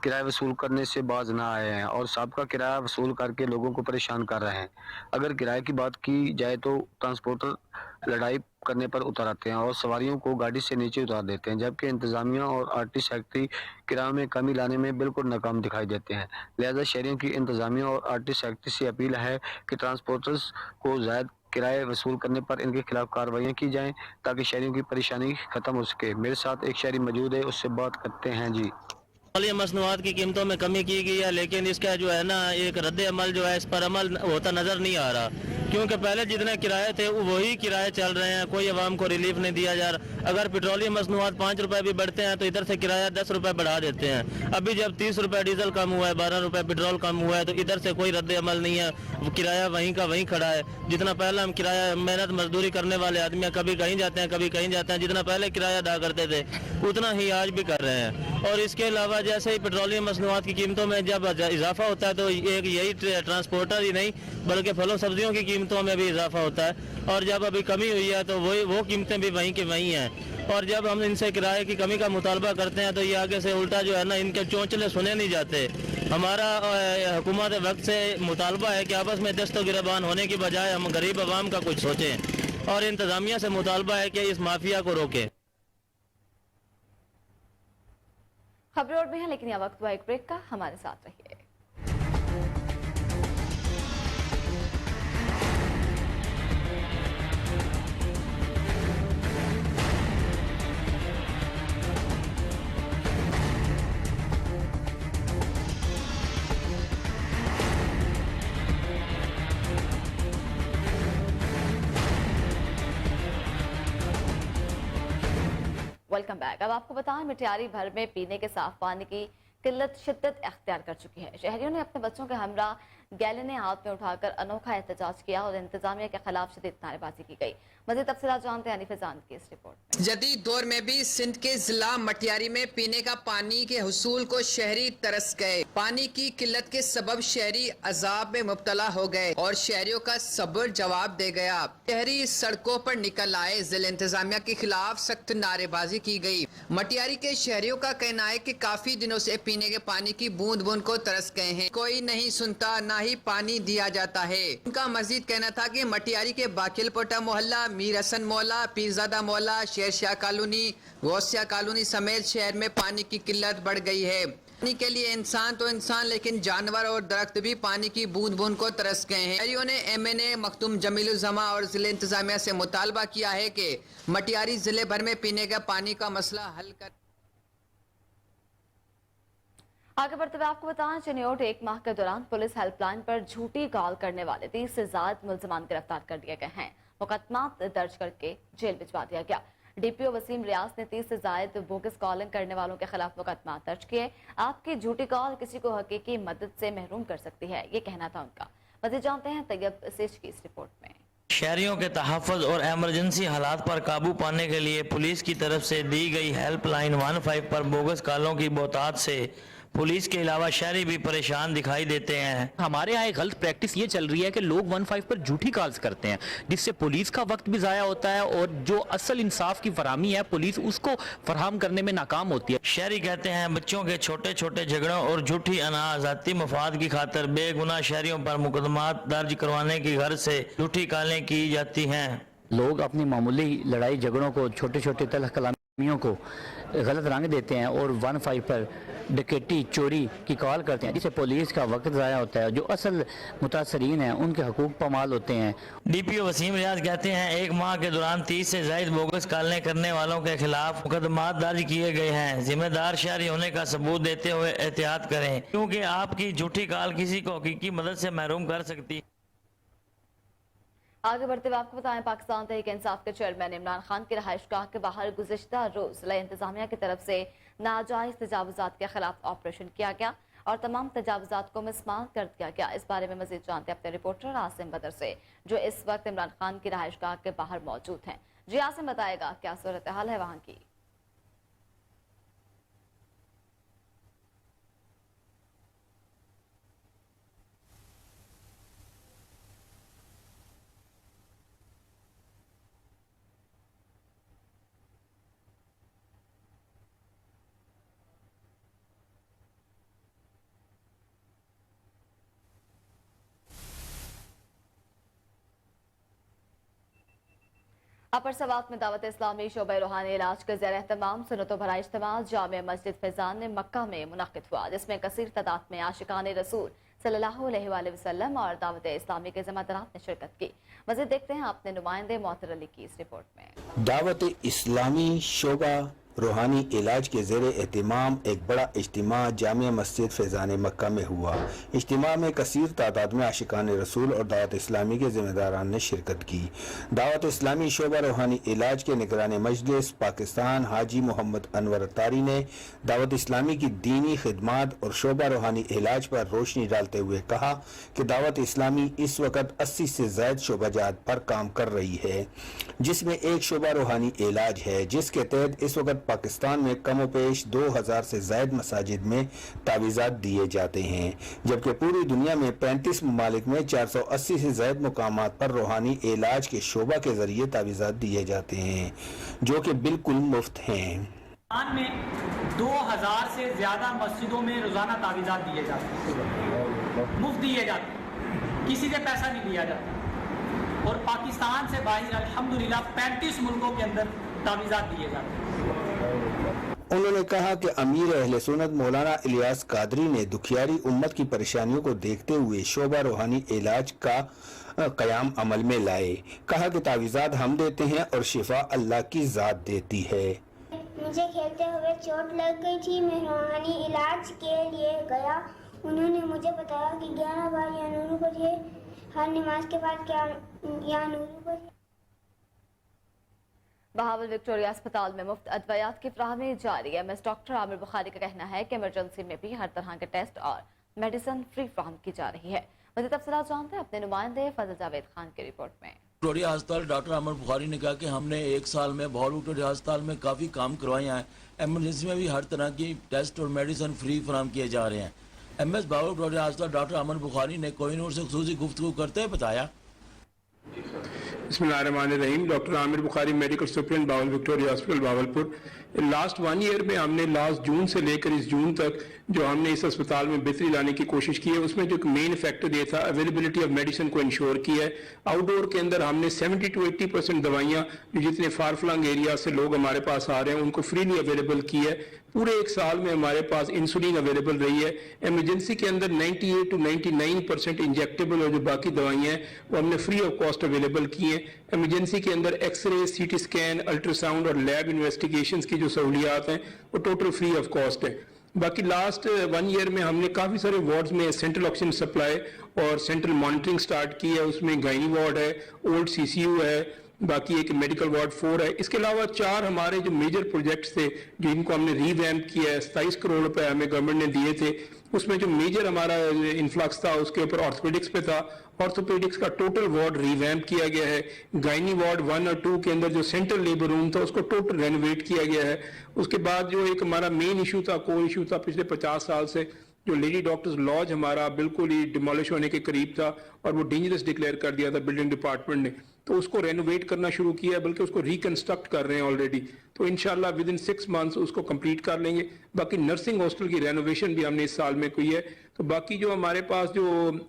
کرایہ وصول کرنے سے باز نہ آئے ہیں اور سابقہ کرایہ وصول کر کے لوگوں کو پریشان کر رہے ہیں۔ اگر کرایہ کی بات کی جائے تو ٹرانسپورٹر لڑائی کرنے پر اتر آتے ہیں اور سواریوں کو گاڑی سے نیچے اتار دیتے ہیں، جبکہ انتظامیہ اور RT سیکٹری کرایوں میں کمی لانے میں بالکل ناکام دکھائی دیتے ہیں۔ لہذا شہریوں کی انتظامیہ اور RT سیکٹری سے اپیل ہے کہ ٹرانسپورٹرز کو زائد کرایہ وصول کرنے پر ان کے خلاف کارروائیاں کی جائیں تاکہ شہریوں کی پریشانی ختم ہو سکے۔ میرے ساتھ ایک شہری موجود ہے، اس سے بات کرتے ہیں۔ جی،
پیٹرولیم مصنوعات کی قیمتوں میں کمی کی گئی ہے، لیکن اس کا جو ہے نا ایک رد عمل جو ہے اس پر عمل ہوتا نظر نہیں آ رہا، کیونکہ پہلے جتنے کرائے تھے وہی کرائے چل رہے ہیں، کوئی عوام کو ریلیف نہیں دیا جا رہا۔ اگر پیٹرولیم مصنوعات 5 روپے بھی بڑھتے ہیں تو ادھر سے کرایہ 10 روپے بڑھا دیتے ہیں۔ ابھی جب 30 روپے ڈیزل کم ہوا ہے، 12 روپے پیٹرول کم ہوا ہے، تو ادھر سے کوئی رد عمل نہیں ہے، کرایہ وہیں کا وہیں کھڑا ہے۔ جتنا پہلے ہم کرایہ محنت مزدوری کرنے والے آدمی کبھی کہیں جاتے ہیں کبھی کہیں جاتے ہیں، جتنا پہلے کرایہ ادا کرتے تھے اتنا ہی آج بھی کر رہے ہیں۔ اور اس کے علاوہ جیسے ہی پیٹرولیم مصنوعات کی قیمتوں میں جب اضافہ ہوتا ہے تو ایک یہی ٹرانسپورٹر ہی نہیں بلکہ پھلوں سبزیوں کی قیمتوں میں بھی اضافہ ہوتا ہے، اور جب ابھی کمی ہوئی ہے تو وہ قیمتیں بھی وہیں کے وہیں ہیں۔ اور جب ہم ان سے کرائے کی کمی کا مطالبہ کرتے ہیں تو یہ آگے سے الٹا جو ہے نا ان کے چونچلے سنے نہیں جاتے۔ ہمارا حکومت وقت سے مطالبہ ہے کہ آپس میں دست و گریبان ہونے کی بجائے ہم غریب عوام کا کچھ سوچیں، اور انتظامیہ سے مطالبہ ہے کہ اس مافیا کو روکیں۔
خبریں اور بھی ہیں لیکن یہ وقت ہوا ایک بریک کا، ہمارے ساتھ رہیے۔ Welcome back. اب آپ کو بتائیں مٹیاری بھر میں پینے کے صاف پانی کی قلت شدت اختیار کر چکی ہے۔ شہریوں نے اپنے بچوں کے ہمراہ گیلنیں ہاتھ میں اٹھا کر انوکھا احتجاج کیا اور انتظامیہ کے خلاف شدید نعرے بازی کی گئی۔ مزید تفصیلات جانتے ہیں حنیف جان کی اس رپورٹ میں۔
جدید دور میں بھی سندھ کے ضلع مٹیاری میں پینے کا پانی کے حصول کو شہری ترس گئے۔ پانی کی قلت کے سبب شہری عذاب میں مبتلا ہو گئے اور شہریوں کا صبر جواب دے گیا۔ شہری سڑکوں پر نکل آئے، ضلع انتظامیہ کے خلاف سخت نعرے بازی کی گئی۔ مٹیاری کے شہریوں کا کہنا ہے کہ کافی دنوں سے پینے کے پانی کی بوند بوند کو ترس گئے ہیں، کوئی نہیں سنتا، نہ ہی پانی دیا جاتا ہے۔ ان کا مزید کہنا تھا کہ مٹیاری کے باقیل پوٹا محلہ، میر حسن مولا، پیرزادہ مولا، شیر شاہ کالونی، غوثیہ کالونی سمیت شہر میں پانی کی قلت بڑھ گئی ہے۔ पानी के लिए इंसान तो इंसान, लेकिन जानवर और दरख्त भी पानी की बूंद बूंद को तरस गए हैं। शहरियों ने MNA मखदूम जमीलुज़्ज़मा और जिले इंतजामिया से मुतालबा किया है कि मटियारी जिले भर में पीने का पानी का मसला हल कर।
आगे बढ़ते हुए आपको बताएं, चिन्योट 1 माह के दौरान पुलिस हेल्पलाइन पर झूठी कॉल करने वाले 30 से ज्यादा मुल्ज़मान गिरफ्तार कर लिए गए हैं। मुकदमा दर्ज करके जेल भिजवा दिया गया। DPO वसीम रियाज ने 30 से ज्यादा बोगस कॉलिंग करने वालों के खिलाफ मुकदमा दर्ज किए। आपकी झूठी कॉल किसी को हकीकी मदद से महरूम कर सकती है, ये कहना था उनका। मज़ीद जानते हैं तैयब सेठ की इस रिपोर्ट में।
शहरियों के तहफ़्फ़ुज़ और एमरजेंसी हालात पर काबू पाने के लिए पुलिस की तरफ से दी गई हेल्पलाइन 15 पर बोगस कॉलों की बहुतायत से पुलिस के अलावा शहरी भी परेशान दिखाई देते हैं।
हमारे यहाँ एक गलत प्रैक्टिस ये चल रही है कि लोग 15 पर झूठी कॉल्स करते हैं, जिससे पुलिस का वक्त भी ज़ाया होता है और जो असल इंसाफ की फराहमी है पुलिस उसको फराहम करने में नाकाम होती है।
शहरी कहते हैं बच्चों के छोटे छोटे झगड़ों और झूठी ज़ाती मफाद की खातर बेगुनाह शहरियों पर मुकदमा दर्ज करवाने की गर्ज से झूठी कॉलें की जाती हैं।
लोग अपनी मामूली लड़ाई झगड़ों को, छोटे छोटे तलह कलामियों को गलत रंग देते हैं और 15 पर डकैती चोरी की कॉल करते हैं, जिससे पुलिस का वक्त ज़ाया होता है। जो असल मुतासरीन हैं उनके हकूक पामाल होते हैं।
DPO वसीम रियाज कहते हैं 1 माह के दौरान 30 से ज़ायद बोगस कॉलें करने वालों के खिलाफ मुकदमा दर्ज किए गए हैं। जिम्मेदार शहरी होने का सबूत देते हुए एहतियात करें, क्योंकि आपकी झूठी कॉल किसी को हकीकी मदद से महरूम कर सकती है।
आगे बढ़ते हुए आपको बताएं, पाकिस्तान तहरीक इंसाफ के चेयरमैन इमरान खान की रहायशगाह के बाहर गुज़िश्ता रोज जिला इंतजामिया की तरफ से नाजायज तजावुजात के खिलाफ ऑपरेशन किया गया और तमाम तजावुजात को मिसमार कर दिया गया। इस बारे में मजीद जानते हैं अपने रिपोर्टर आसिम बदर से, जो इस वक्त इमरान खान की रहायशगाह के बाहर मौजूद हैं। जी आसिम, बताएगा क्या सूरत हाल है वहाँ की? अपर सवात में दावत इस्लामी शोबे रूहानी इलाज के ज़ेर एहतमाम सुन्नतों भरा इज्तिमा जामिया मस्जिद फैजान ने मक्का में मुनक़िद हुआ, जिसमें कसीर तादाद में आशिकाने रसूल सल्लल्लाहु अलैहि वसल्लम और दावत इस्लामी के ज़िम्मेदारान ने शिरकत की। मज़ीद देखते हैं अपने नुमाइंदे मोहतर अली की इस रिपोर्ट में।
दावत इस्लामी शोबा रूहानी इलाज के ज़ेर एहतिमाम एक बड़ा इज्तिमा जामिया मस्जिद फैज़ान मक्का में हुआ। इज्तिमा में कसीर तादाद में आशिकान रसूल और दावत इस्लामी के ज़िम्मेदारान ने शिरकत की। दावत इस्लामी शोबा रूहानी इलाज के निगरान मजलिस पाकिस्तान हाजी मोहम्मद अनवर अत्तारी ने दावत इस्लामी की दीनी खिदमात और शोबा रूहानी इलाज पर रोशनी डालते हुए कहा कि दावत इस्लामी इस वक्त 80 से ज़ायद शोबाजात पर काम कर रही है, जिसमें एक शोबा रूहानी इलाज है, जिसके तहत इस वक्त पाकिस्तान में कमो पेश 2000 से ज़ायद मसाजिद में तावीज़ात दिए जाते हैं, जबकि पूरी दुनिया में 35 ममालिक में 480 से ज़ायद मुकामात पर रूहानी इलाज के शोबा के ज़रिए तावीज़ात दिए जाते हैं, जो कि बिल्कुल मुफ्त हैं।
पाकिस्तान में 2000 से ज़्यादा मस्जिदों में रोज़ाना तावीज़ात दिए जाते हैं, मुफ्त दिए जाते हैं, किसी से पैसा नहीं लिया जाता। और पाकिस्तान से बाहर अल्हम्दुलिल्लाह 35 मुल्कों के अंदर तावीज़ात दिए जाते हैं।
उन्होंने कहा कि अमीर अहले सुन्नत मौलाना इलियास कादरी ने दुखियारी उम्मत की परेशानियों को देखते हुए शोबा रूहानी इलाज का कयाम अमल में लाए। कहा कि तावीज़ात हम देते हैं और शिफा अल्लाह की ज़ात देती है।
मुझे खेलते हुए चोट लग गई थी, मैं रूहानी इलाज के लिए गया। उन्होंने मुझे बताया कि 11 बार या नूरू पढ़िए, हर नमाज के बाद क्या या नूरू पढ़िए।
बहावल विक्टोरिया अस्पताल में मुफ्त अदवियात की फराहमी जारी है। MS डॉक्टर आमिर बुखारी का कहना है कि इमरजेंसी में भी हर तरह के टेस्ट और मेडिसिन फ्री फराहम की जा रही है। मज़ीद तफसीलात जानते हैं अपने नुमाइंदे फजल जावेद खान की रिपोर्ट में।
विक्टोरिया अस्पताल डॉक्टर आमिर बुखारी ने कहा कि हमने 1 साल में बहावल विक्टोरिया अस्पताल में काफ़ी काम करवाए हैं। एमरजेंसी में भी हर तरह की टेस्ट और मेडिसिन फ्री फराहम किए जा रहे हैं। MS बहावल विक्टोरिया अस्पताल डॉक्टर आमिर बुखारी ने कोहिनूर से खुसूसी गुफ्तगू करते हुए बताया।
बिस्मिल्लाहिर्रहमानिर्रहीम। Doctor Aamir Bukhari medical superintendent Bahawal Victoria hospital Bahawalpur. Last 1 year में हमने लास्ट जून से लेकर इस जून तक जो हमने इस अस्पताल में बेहतरी लाने की कोशिश की है, उसमें जो मेन फैक्टर ये था अवेलेबिलिटी ऑफ मेडिसिन को इंश्योर किया है। आउटडोर के अंदर हमने 70 to 80% दवाइयाँ जो जितने फार फ्लंग एरिया से लोग हमारे पास आ रहे हैं उनको फ्रीली अवेलेबल की है। पूरे 1 साल में हमारे पास इंसुलिन अवेलेबल रही है। इमरजेंसी के अंदर 98 to 99% इंजेक्टेबल और जो बाकी दवाइयाँ हैं वो हमने फ्री ऑफ कॉस्ट अवेलेबल की हैं। इमरजेंसी के अंदर एक्सरे, सीटी स्कैन, अल्ट्रासाउंड और लैब इन्वेस्टिगेशंस की जो सहूलियात हैं वो टोटल फ्री ऑफ कॉस्ट है। बाकी लास्ट 1 ईयर में हमने काफ़ी सारे वार्ड्स में सेंट्रल ऑक्सीजन सप्लाई और सेंट्रल मॉनिटरिंग स्टार्ट की है। उसमें गायनी वार्ड है, ओल्ड CCU है, बाकी एक मेडिकल वार्ड 4 है। इसके अलावा 4 हमारे जो मेजर प्रोजेक्ट्स थे जो इनको हमने रीवैम्प किया है, 27 करोड़ रुपए हमें गवर्नमेंट ने दिए थे। उसमें जो मेजर हमारा इन्फ्लक्स था उसके ऊपर ऑर्थोपेडिक्स पे था। ऑर्थोपेडिक्स का टोटल वार्ड रीवैम्प किया गया है। गायनी वार्ड 1 और 2 के अंदर जो सेंट्रल लेबर रूम था उसको टोटल रेनोवेट किया गया है। उसके बाद जो एक हमारा मेन इशू था, कोर इशू था पिछले 50 साल से, जो लेडी डॉक्टर्स लॉज हमारा बिल्कुल ही डिमोलिश होने के करीब था और वो डेंजरस डिक्लेयर कर दिया था बिल्डिंग डिपार्टमेंट ने, तो उसको रेनोवेट करना शुरू किया है, बल्कि उसको रिकंस्ट्रक्ट कर रहे हैं ऑलरेडी। तो इंशाल्लाह विद इन 6 मंथ्स उसको कंप्लीट कर लेंगे। बाकी नर्सिंग हॉस्टल की रेनोवेशन भी हमने इस साल में की है। तो बाकी जो हमारे पास जो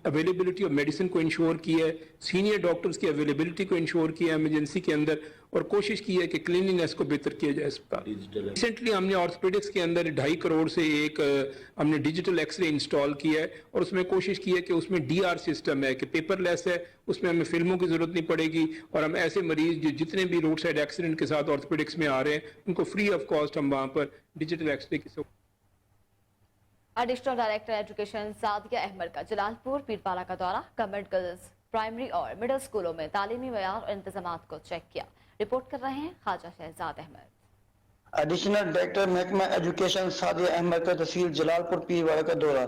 अवेलेबिलिटी ऑफ मेडिसिन को इंश्योर की है, सीनियर डॉक्टर्स की अवेलेबिलिटी को इंश्योर किया है इमरजेंसी के अंदर, और कोशिश की है कि क्लीनिनेस को बेहतर किया जाए अस्पताल। रिसेंटली हमने ऑर्थोपेडिक्स के अंदर 2.5 करोड़ से एक हमने डिजिटल एक्सरे इंस्टॉल किया है और उसमें कोशिश की है कि उसमें DR सिस्टम है कि पेपरलेस है, उसमें हमें फिल्मों की जरूरत नहीं पड़ेगी और हम ऐसे मरीज जो जितने भी रोड साइड एक्सीडेंट के साथ ऑर्थोपेडिक्स में आ रहे हैं उनको फ्री ऑफ कॉस्ट हम वहाँ पर डिजिटल एक्सरे की
additional director education Sadia Ahmad का जलालपुर पीरपाला का दौरा, गवर्नमेंट गर्ल्स प्राइमरी और मिडिल स्कूलों में तालीमी मयार और इंतजामात को चेक किया। रिपोर्ट कर रहे हैं ख्वाजा शहजाद अहमद।
एडिशनल डायरेक्टर महकमा एजुकेशन सादिया अहमद का तहसील जलालपुर पीरवाला का दौरा।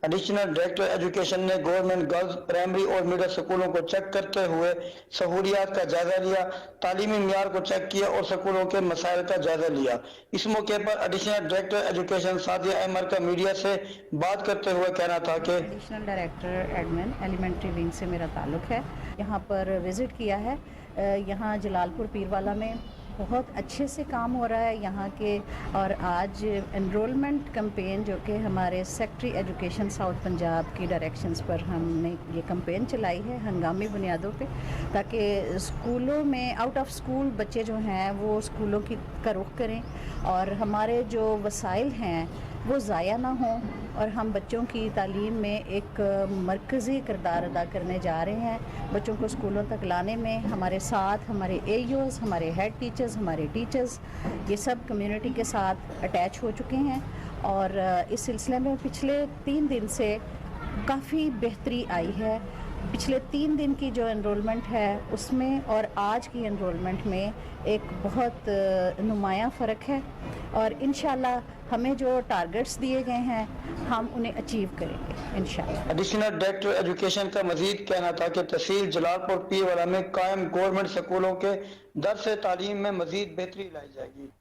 एडिशनल डायरेक्टर एजुकेशन ने गवर्नमेंट गर्ल्स प्राइमरी और मिडिल स्कूलों को चेक करते हुए सहूलियात का जायजा लिया, तालीमी मियार को चेक किया और स्कूलों के मसाइल का जायजा लिया। इस मौके पर additional director education Sadia Ahmad का मीडिया से बात करते हुए कहना था कि
additional director admin elementary wing से मेरा ताल्लुक है, यहाँ पर विजिट किया है। यहाँ जलालपुर पीरवाला में बहुत अच्छे से काम हो रहा है यहाँ के, और आज एनरोलमेंट कैंपेन जो कि हमारे सेक्रेटरी एजुकेशन साउथ पंजाब की डायरेक्शंस पर हमने ये कैंपेन चलाई है हंगामी बुनियादों पे, ताकि स्कूलों में आउट ऑफ स्कूल बच्चे जो हैं वो स्कूलों की का रुख करें और हमारे जो वसाइल हैं वो ज़ाया ना हों, और हम बच्चों की तालीम में एक मरकज़ी किरदार अदा करने जा रहे हैं। बच्चों को स्कूलों तक लाने में हमारे साथ हमारे AEOs, हमारे हेड टीचर्स, हमारे टीचर्स, ये सब कम्युनिटी के साथ अटैच हो चुके हैं और इस सिलसिले में पिछले 3 दिन से काफ़ी बेहतरी आई है। पिछले 3 दिन की जो एनरोलमेंट है उसमें और आज की एनरोलमेंट में एक बहुत नुमायाँ फ़र्क है, और इंशाल्लाह हमें जो टारगेट्स दिए गए हैं हम उन्हें अचीव करेंगे इंशाल्लाह।
एडिशनल डायरेक्टर एजुकेशन का मजीद कहना था कि तहसील जलालपुर पीरवाला में कायम गवर्नमेंट स्कूलों के दर्स तालीम में मजीद बेहतरी लाई जाएगी।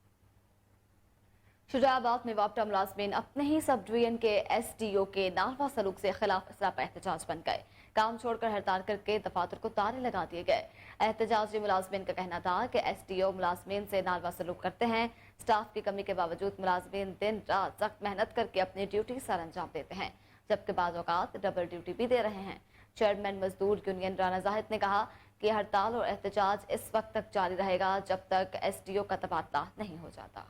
शुजाबाद में वापटा मुलाजमीन अपने ही सब डिवीजन के SDO के नारवा सलूक से खिलाफ सरापा एहतजाज बन गए। काम छोड़कर हड़ताल करके दफातर को ताले लगा दिए गए। एहतजाजी मुलाजमीन का कहना था कि SDO मुलाजमीन से नारवा सलूक करते हैं। स्टाफ की कमी के बावजूद मुलाजमीन दिन रात सख्त मेहनत करके अपनी ड्यूटी सर अंजाम देते हैं, जबकि बाज़ औक़ात डबल ड्यूटी भी दे रहे हैं। चेयरमैन मजदूर यूनियन राना जाहिद ने कहा कि हड़ताल और एहतजाज इस वक्त तक जारी रहेगा जब तक SDO का तबादला नहीं हो जाता।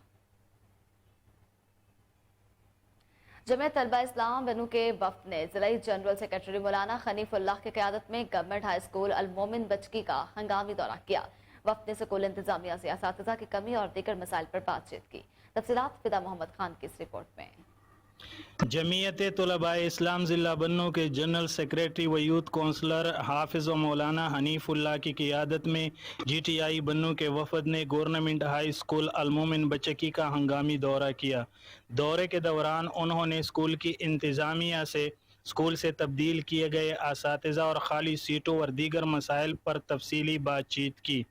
जमीयत तलबा इस्लाम बनू के वफ्द ने जिलाई जनरल सेक्रेटरी मौलाना हनीफुल्लाह की क़यादत में गवर्नमेंट हाई स्कूल अल-मोमिन बचकी का हंगामी दौरा किया। वफ्द ने स्कूल इंतजामिया से असातिज़ा की कमी और दीगर मसाइल पर बातचीत की। तफसीलात फिदा मोहम्मद खान की इस रिपोर्ट में।
जमीयत तलबा इस्लाम ज़िला बन्नू के जनरल सेक्रेटरी व यूथ काउंसलर हाफिज़ मौलाना हनीफुल्लाह की क़ियादत में GTI बन्नू के वफद ने गवर्नमेंट हाई स्कूल अल-मोमिन बचकी का हंगामी दौरा किया। दौरे के दौरान उन्होंने स्कूल की इंतज़ामिया से स्कूल से तब्दील किए गए असातिज़ा और खाली सीटों और दीगर मसाइल पर तफसीली बातचीत की।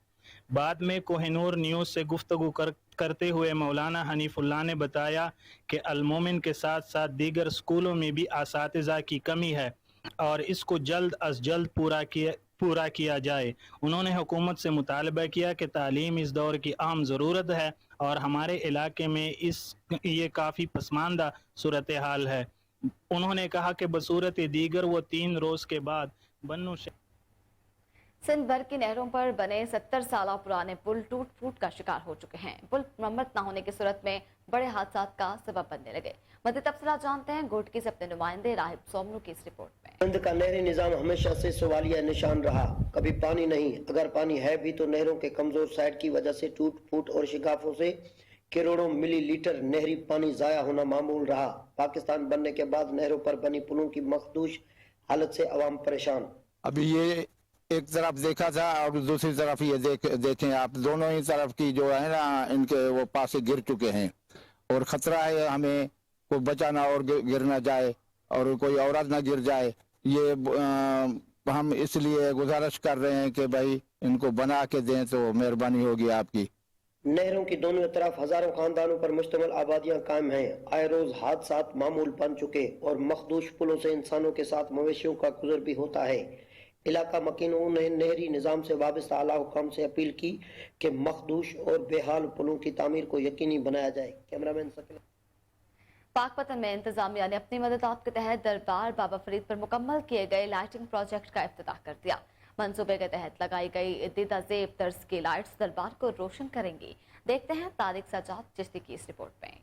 बाद में कोहिनूर न्यूज़ से गुफ्तगू करते हुए मौलाना हनीफुल्लाह ने बताया कि अल-मोमिन के साथ साथ दीगर स्कूलों में भी असातिज़ा की कमी है और इसको जल्द अज जल्द पूरा किया जाए। उन्होंने हुकूमत से मुतालबा किया कि तालीम इस दौर की अहम ज़रूरत है और हमारे इलाके में ये काफ़ी पसमानदा सूरत हाल है। उन्होंने कहा कि बसूरत दीगर वो 3 रोज के बाद बन्नू
सिंध भर की नहरों पर बने 70 साल पुराने पुल टूट फूट का शिकार हो चुके हैं। पुल मरम्मत न होने की सूरत में बड़े हादसा का सबब बनने लगे। मज़ीद तफसीलात जानते हैं गोटकी से अपने नुमाइंदे राहिब सोमनू की इस रिपोर्ट में।
सिंध का नहरी निजाम हमेशा से सवालिया निशान रहा। कभी पानी नहीं, अगर पानी है भी तो नहरों के कमजोर साइड की वजह से टूट फूट और शिगाफों से करोड़ों मिलीलीटर नहरी पानी जाया होना मामूल रहा। पाकिस्तान बनने के बाद नहरों पर बनी पुलों की मखदूश हालत से अवाम परेशान।
अभी ये एक तरफ देखा था और दूसरी तरफ ये देखें आप, दोनों ही तरफ की जो है ना इनके वो पासे गिर चुके हैं और खतरा है हमें को बचाना और गिर ना जाए और कोई औरत ना गिर जाए। ये हम इसलिए गुजारिश कर रहे हैं कि भाई इनको बना के दें तो मेहरबानी होगी आपकी।
नहरों की दोनों तरफ हजारों खानदानों पर मुश्तमिल आबादियां कायम हैं। आए रोज हादसात मामूल बन चुके और मखदूश पुलों से इंसानों के साथ मवेशियों का गुजर भी होता है। इलाका मकीनों ने नहरी निजाम से वाबस्ता आला हुकाम से अपील की कि मखदूश और बेहाल पुलों की तामीर को यकीनी बनाया जाए। कैमरामैन शकील।
पाकपतन में इंतजामिया ने अपनी मददात के तहत दरबार बाबा फरीद पर मुकम्मल किए गए लाइटिंग प्रोजेक्ट का इफ्तिताह कर दिया। मंसूबे के तहत लगाई गई दीदा ज़ेब तर्ज की लाइट्स दरबार को रोशन करेंगी। देखते हैं तारिक सजाद चिश्ती की इस रिपोर्ट में।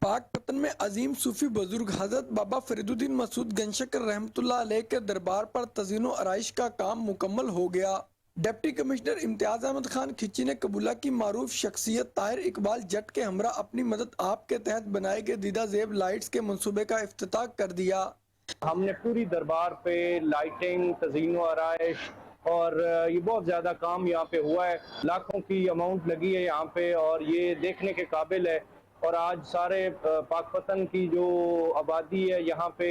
पाकपतन में अजीम सूफी बुजुर्ग हजरत बाबा फरीदुद्दीन मसूद गंशकर रहमतुल्लाह अलैह के दरबार पर तज़ीनो आराइश का काम मुकम्मल हो गया। डिप्टी कमिश्नर इम्तियाज अहमद खान खिची ने कबूला की मारूफ शख्सियत ताहिर इकबाल जट के हमरा अपनी मदद आप के तहत बनाए गए दीदा ज़ेब लाइट्स के मंसूबे का इफ्तिताह कर दिया।
हमने पूरी दरबार पे लाइटिंग, तज़ीनो आराइश और ये बहुत ज़्यादा काम यहाँ पे हुआ है। लाखों की अमाउंट लगी है यहाँ पे और ये देखने के काबिल है। और आज सारे पाकपतन की जो आबादी है यहाँ पे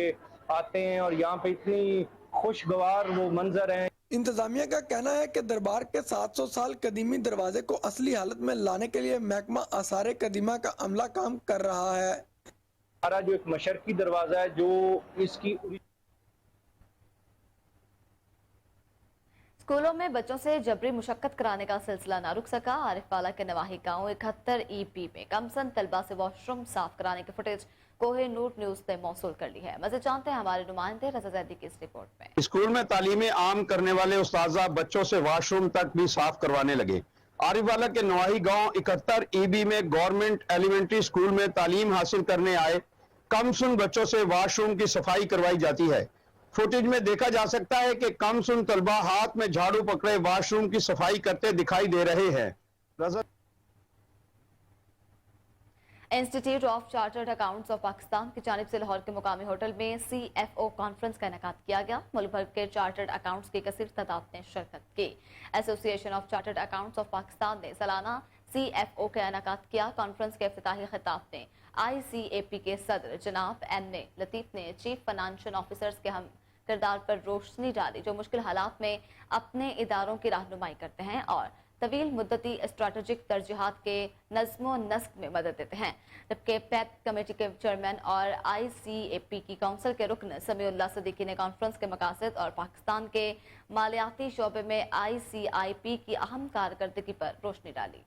आते हैं और यहाँ पे इतनी खुशगवार वो मंजर हैं।
इंतजामिया का कहना है कि दरबार के 700 साल कदीमी दरवाजे को असली हालत में लाने के लिए महकमा आसारे कदीमा का अमला काम कर रहा है।
हमारा जो एक मशरकी दरवाजा है जो इसकी
स्कूलों में बच्चों से जबरी मुशक्कत कराने का सिलसिला ना रुक सका। आरिफवाला के नवाही गांव 71 EP में कमसन तलबा से वॉशरूम साफ कराने की फुटेज कोहे नूर न्यूज ने मौसूल कर ली है। मज़ीद जानते हैं हमारे नुमाइंदे रज़ा ज़ैदी की इस रिपोर्ट में।
स्कूल में तालीम आम करने वाले उस्ताजा बच्चों से वॉशरूम तक भी साफ करवाने लगे। आरिफवाला के नवाही गांव 71 EB में गवर्नमेंट एलिमेंट्री स्कूल में तालीम हासिल करने आए कमसुन बच्चों से वॉशरूम की सफाई करवाई जाती है। फुटेज में देखा जा सकता है कि कमसुन तलबा हाथ में झाड़ू पकड़े वॉशरूम की सफाई करते दिखाई दे रहे हैं।
Institute of chartered accounts of Pakistan की जानिब से लाहौर के मुकामी होटल में CFO कॉन्फ्रेंस का इनेकाद किया गया। मुल्क भर के चार्टर्ड अकाउंट्स की कसीर तादाद ने शिरकत की। Association of chartered accounts of Pakistan ने सालाना CFO का इनेकाद किया। कॉन्फ्रेंस के इफ्तिताही खिताब में ICAP के सदर जनाब MA लतीफ ने चीफ फाइनेंशियल ऑफिसर्स के हम किरदार पर रोशनी डाली जो मुश्किल हालात में अपने इदारों की रहनुमाई करते हैं और तवील मुद्दती स्ट्रैटेजिक तरजीहात के नज़्म व नस्क में मदद देते हैं। जबकि पैट कमेटी के चेयरमैन और ICAP की काउंसिल के रुकन समीउल्लाह सदीकी ने कॉन्फ्रेंस के मकासद और पाकिस्तान के मालियाती शोबे में ICIP की अहम कारकर्दगी पर रोशनी डाली।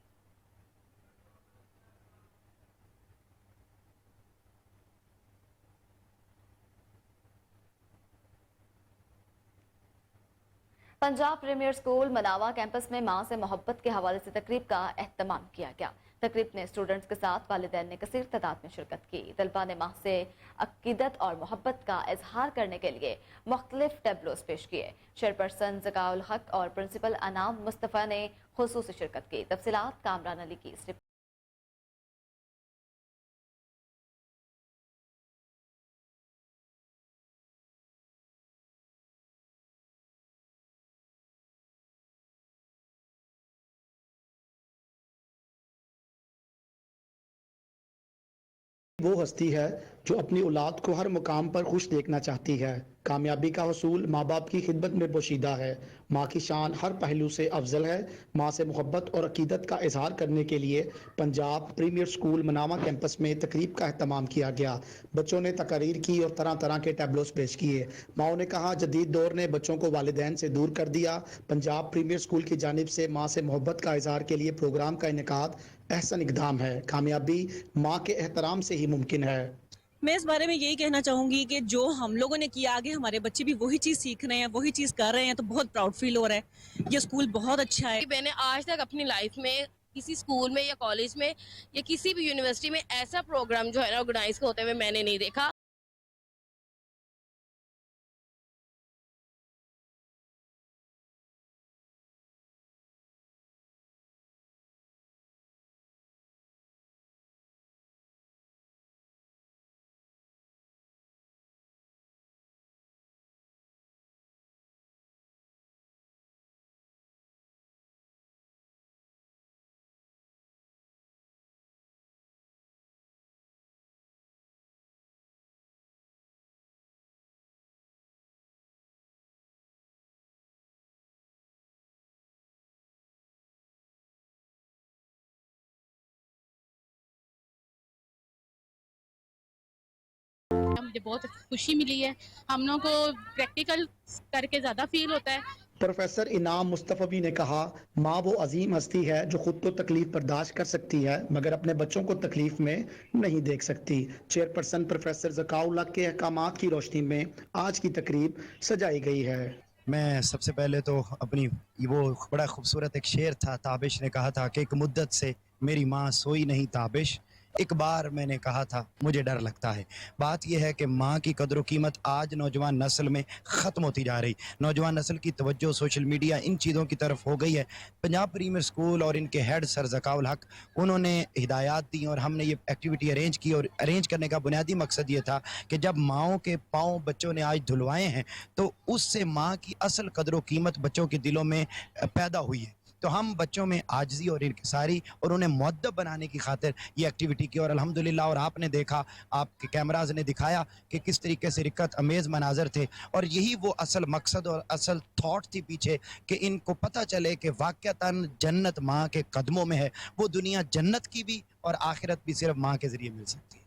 पंजाब प्रीमियर स्कूल मनावा कैंपस में मां से मोहब्बत के हवाले से तकरीब का एहतमाम किया गया। तकरीब में स्टूडेंट्स के साथ वालिदैन ने कसीर तादाद में शिरकत की। तलबा ने मां से अकीदत और मोहब्बत का इजहार करने के लिए मुख्तलिफ टैबलोस पेश किए। चेयरपर्सन ज़काउल हक और प्रिंसिपल अनाम मुस्तफ़ा ने खुसूसी शिरकत की। तफसीलात कामरान अली की इस रिपोर्ट।
वो हस्ती है जो अपनी औलाद को हर मुकाम पर खुश देखना चाहती है।
کامیابی کا حصول ماں باپ کی خدمت میں پوشیدہ ہے. ماں کی شان ہر پہلو سے افضل ہے. ماں سے محبت اور عقیدت کا اظہار کرنے کے لیے Punjab premier school Manawa campus میں تقریب کا اہتمام کیا گیا. بچوں نے تقاریر کی اور طرح طرح کے ٹیبلوز پیش کیے. ماؤں نے کہا جدید دور نے بچوں کو والدین سے دور کر دیا. پنجاب پریمیئر اسکول کی جانب سے ماں سے محبت کا اظہار کے لیے پروگرام کا انعقاد احسن اقدام ہے. کامیابی ماں کے احترام سے ہی ممکن ہے.
میں اس بارے میں یہی کہنا چاہوں گی کہ جو ہم لوگوں نے کیا آگے ہمارے بچے بھی وہی چیز سیکھ رہے ہیں, وہی چیز کر رہے ہیں, تو بہت پراؤڈ فیل ہو رہا ہے. یہ اسکول بہت اچھا ہے.
میں نے آج تک اپنی لائف میں کسی اسکول میں یا کالج میں یا کسی بھی یونیورسٹی میں ایسا پروگرام جو ہے نا آرگنائز ہوتے ہوئے میں نے نہیں دیکھا.
مجھے بہت خوشی ملی ہے. ہم لوگوں کو پریکٹیکل کر کے زیادہ فیل ہوتا ہے.
پروفیسر انعام مصطفی نے کہا ماں وہ عظیم ہستی ہے جو خود تو تکلیف برداشت کر سکتی ہے مگر اپنے بچوں کو تکلیف میں نہیں دیکھ سکتی. چیئرپرسن پروفیسر ذکاء اللہ کے احکامات کی روشنی میں آج کی تقریب سجائی گئی ہے.
میں سب سے پہلے تو اپنی وہ بڑا خوبصورت ایک شعر تھا, تابش نے کہا تھا کہ ایک مدت سے میری ماں سوئی نہیں تابش, ایک بار میں نے کہا تھا مجھے ڈر لگتا ہے. بات یہ ہے کہ ماں کی قدر و قیمت آج نوجوان نسل میں ختم ہوتی جا رہی. نوجوان نسل کی توجہ سوشل میڈیا ان چیزوں کی طرف ہو گئی ہے. پنجاب پریمیئر اسکول اور ان کے ہیڈ سر ذکاء الحق انہوں نے ہدایات دی اور ہم نے یہ ایکٹیویٹی ارینج کی, اور ارینج کرنے کا بنیادی مقصد یہ تھا کہ جب ماؤں کے پاؤں بچوں نے آج دھلوائے ہیں تو اس سے ماں کی اصل قدر و قیمت بچوں کے دلوں میں پیدا ہوئی ہے. تو ہم بچوں میں عاجزی اور انکساری اور انہیں مؤدب بنانے کی خاطر یہ ایکٹیویٹی کی, اور الحمدللہ اور آپ نے دیکھا, آپ کے کیمراز نے دکھایا کہ کس طریقے سے رکت امیز مناظر تھے. اور یہی وہ اصل مقصد اور اصل تھاٹ تھی پیچھے کہ ان کو پتہ چلے کہ واقعتاً جنت ماں کے قدموں میں ہے. وہ دنیا جنت کی بھی اور آخرت بھی صرف ماں کے ذریعے مل سکتی ہے.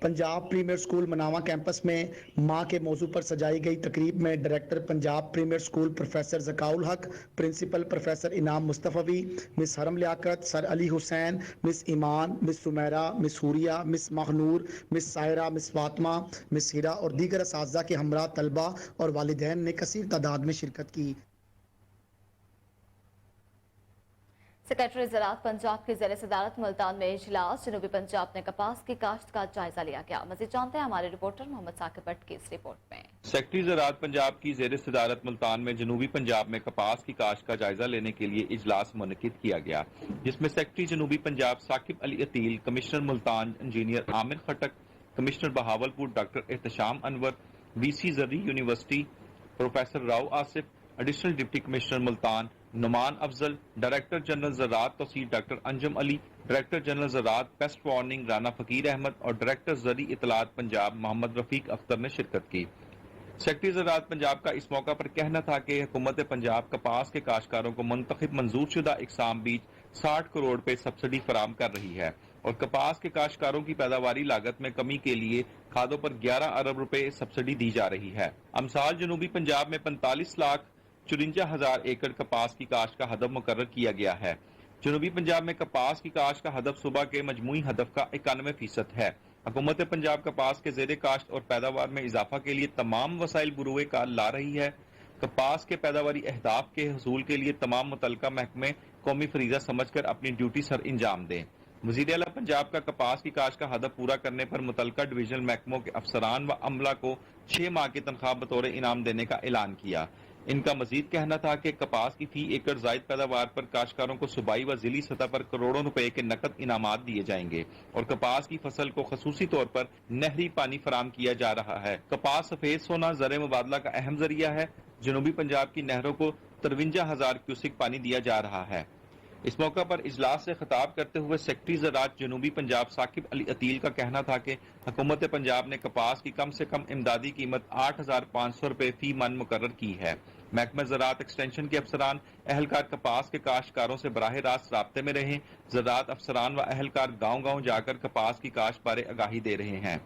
Punjab premier school Manawa campus میں ماں کے موضوع پر سجائی گئی تقریب میں director Punjab premier school professor Zaka ul Haq, principal professor انعام مصطفی, مس حرم لیاقت, سر علی حسین, مس ایمان, مس سمیرہ, مس حوریہ, مس مغنور, مس سائرہ, مس فاطمہ, مس ہیرا اور دیگر اساتذہ کے ہمراہ طلبہ اور والدین نے کثیر تعداد میں شرکت کی.
سیکرٹری زراعت پنجاب کی زیر صدارت ملتان میں اجلاس. جنوبی پنجاب میں کپاس کی کاشت کا جائزہ لیا گیا. مزید جانتے ہیں ہمارے رپورٹر محمد ثاقب بٹ کی اس رپورٹ میں.
سیکرٹری زراعت پنجاب کی زیر صدارت ملتان میں جنوبی پنجاب میں کپاس کی کاشت کا جائزہ لینے کے لیے اجلاس منعقد کیا گیا, جس میں سیکرٹری جنوبی Punjab Saqib Ali Atil, commissioner Multan engineer Amir Khattak, commissioner Bahawalpur doctor Ehtisham Anwar, V C زرعی university professor Rao Asif, additional deputy commissioner Multan Noman Afzal, director general زراعت توسیع doctor Anjum Ali, director general زراعت پیسٹ وارننگ رانا فقیر احمد اور ڈائریکٹر زرعی اطلاعات پنجاب محمد رفیق اختر نے شرکت کی. سیکرٹری زراعت پنجاب کا اس موقع پر کہنا تھا کہ حکومت پنجاب کپاس کے کاشتکاروں کو منتخب منظور شدہ اقسام بیج 60 کروڑ پہ سبسڈی فراہم کر رہی ہے, اور کپاس کے کاشتکاروں کی پیداواری لاگت میں کمی کے لیے کھادوں پر 11 ارب روپے سبسڈی دی جا رہی ہے. امسال جنوبی پنجاب میں 45,54,000 ایکڑ کپاس کی کاشت کا ہدف مقرر کیا گیا ہے. جنوبی پنجاب میں کپاس کی کاشت کا ہدف صوبہ کے مجموعی ہدف کا 91% ہے. حکومت پنجاب کپاس کے زیر کاشت اور پیداوار میں اضافہ کے لیے تمام وسائل بروئے کار لا رہی ہے. کپاس کے پیداواری اہداف کے حصول کے لیے تمام متعلقہ محکمے قومی فریضہ سمجھ کر اپنی ڈیوٹی سر انجام دیں. وزیر اعلیٰ پنجاب کا کپاس کی کاشت کا ہدف پورا کرنے پر متعلقہ ڈویژنل محکموں کے افسران و عملہ کو 6 ماہ کی تنخواہ بطور انعام دینے کا اعلان کیا. ان کا مزید کہنا تھا کہ کپاس کی فی ایکڑ زائد پیداوار پر کاشتکاروں کو صوبائی و ضلعی سطح پر کروڑوں روپے کے نقد انعامات دیے جائیں گے, اور کپاس کی فصل کو خصوصی طور پر نہری پانی فراہم کیا جا رہا ہے. کپاس سفید سونا زر مبادلہ کا اہم ذریعہ ہے. جنوبی پنجاب کی نہروں کو 53,000 کیوسک پانی دیا جا رہا ہے. इस मौका पर इजलास से खिताब करते हुए सेक्रेटरी ज़राअत जनूबी पंजाब साकिब अली अतील का कहना था कि हुकूमत पंजाब ने कपास की कम से कम इमदादी कीमत 8,500 रुपये फी मन मुकर्रर की है। महकमा ज़राअत एक्सटेंशन के अफसरान अहलकार कपास के काश्तकारों से बराह रास्त राब्ते में रहे। ज़राअत अफसरान व अहलकार गाँव-गाँव जाकर कपास की काश्त बारे आगाही दे रहे हैं।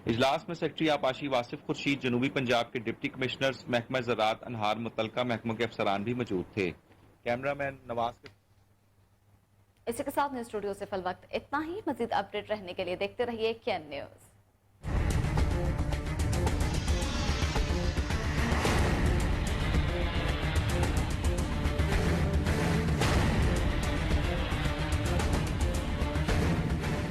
इजलास में सेक्रेटरी आपाशी वासिफ खुर्शीद, जनूबी पंजाब के डिप्टी कमिश्नर्स महकमा ज़राअत, अनहार मुतलका महकमों के अफसरान भी मौजूद थे। कैमरामैन नवाज के
इसी के साथ न्यूज़ स्टूडियो से फिल वक्त इतना ही। मजीद अपडेट रहने के लिए देखते रहिए KN न्यूज़।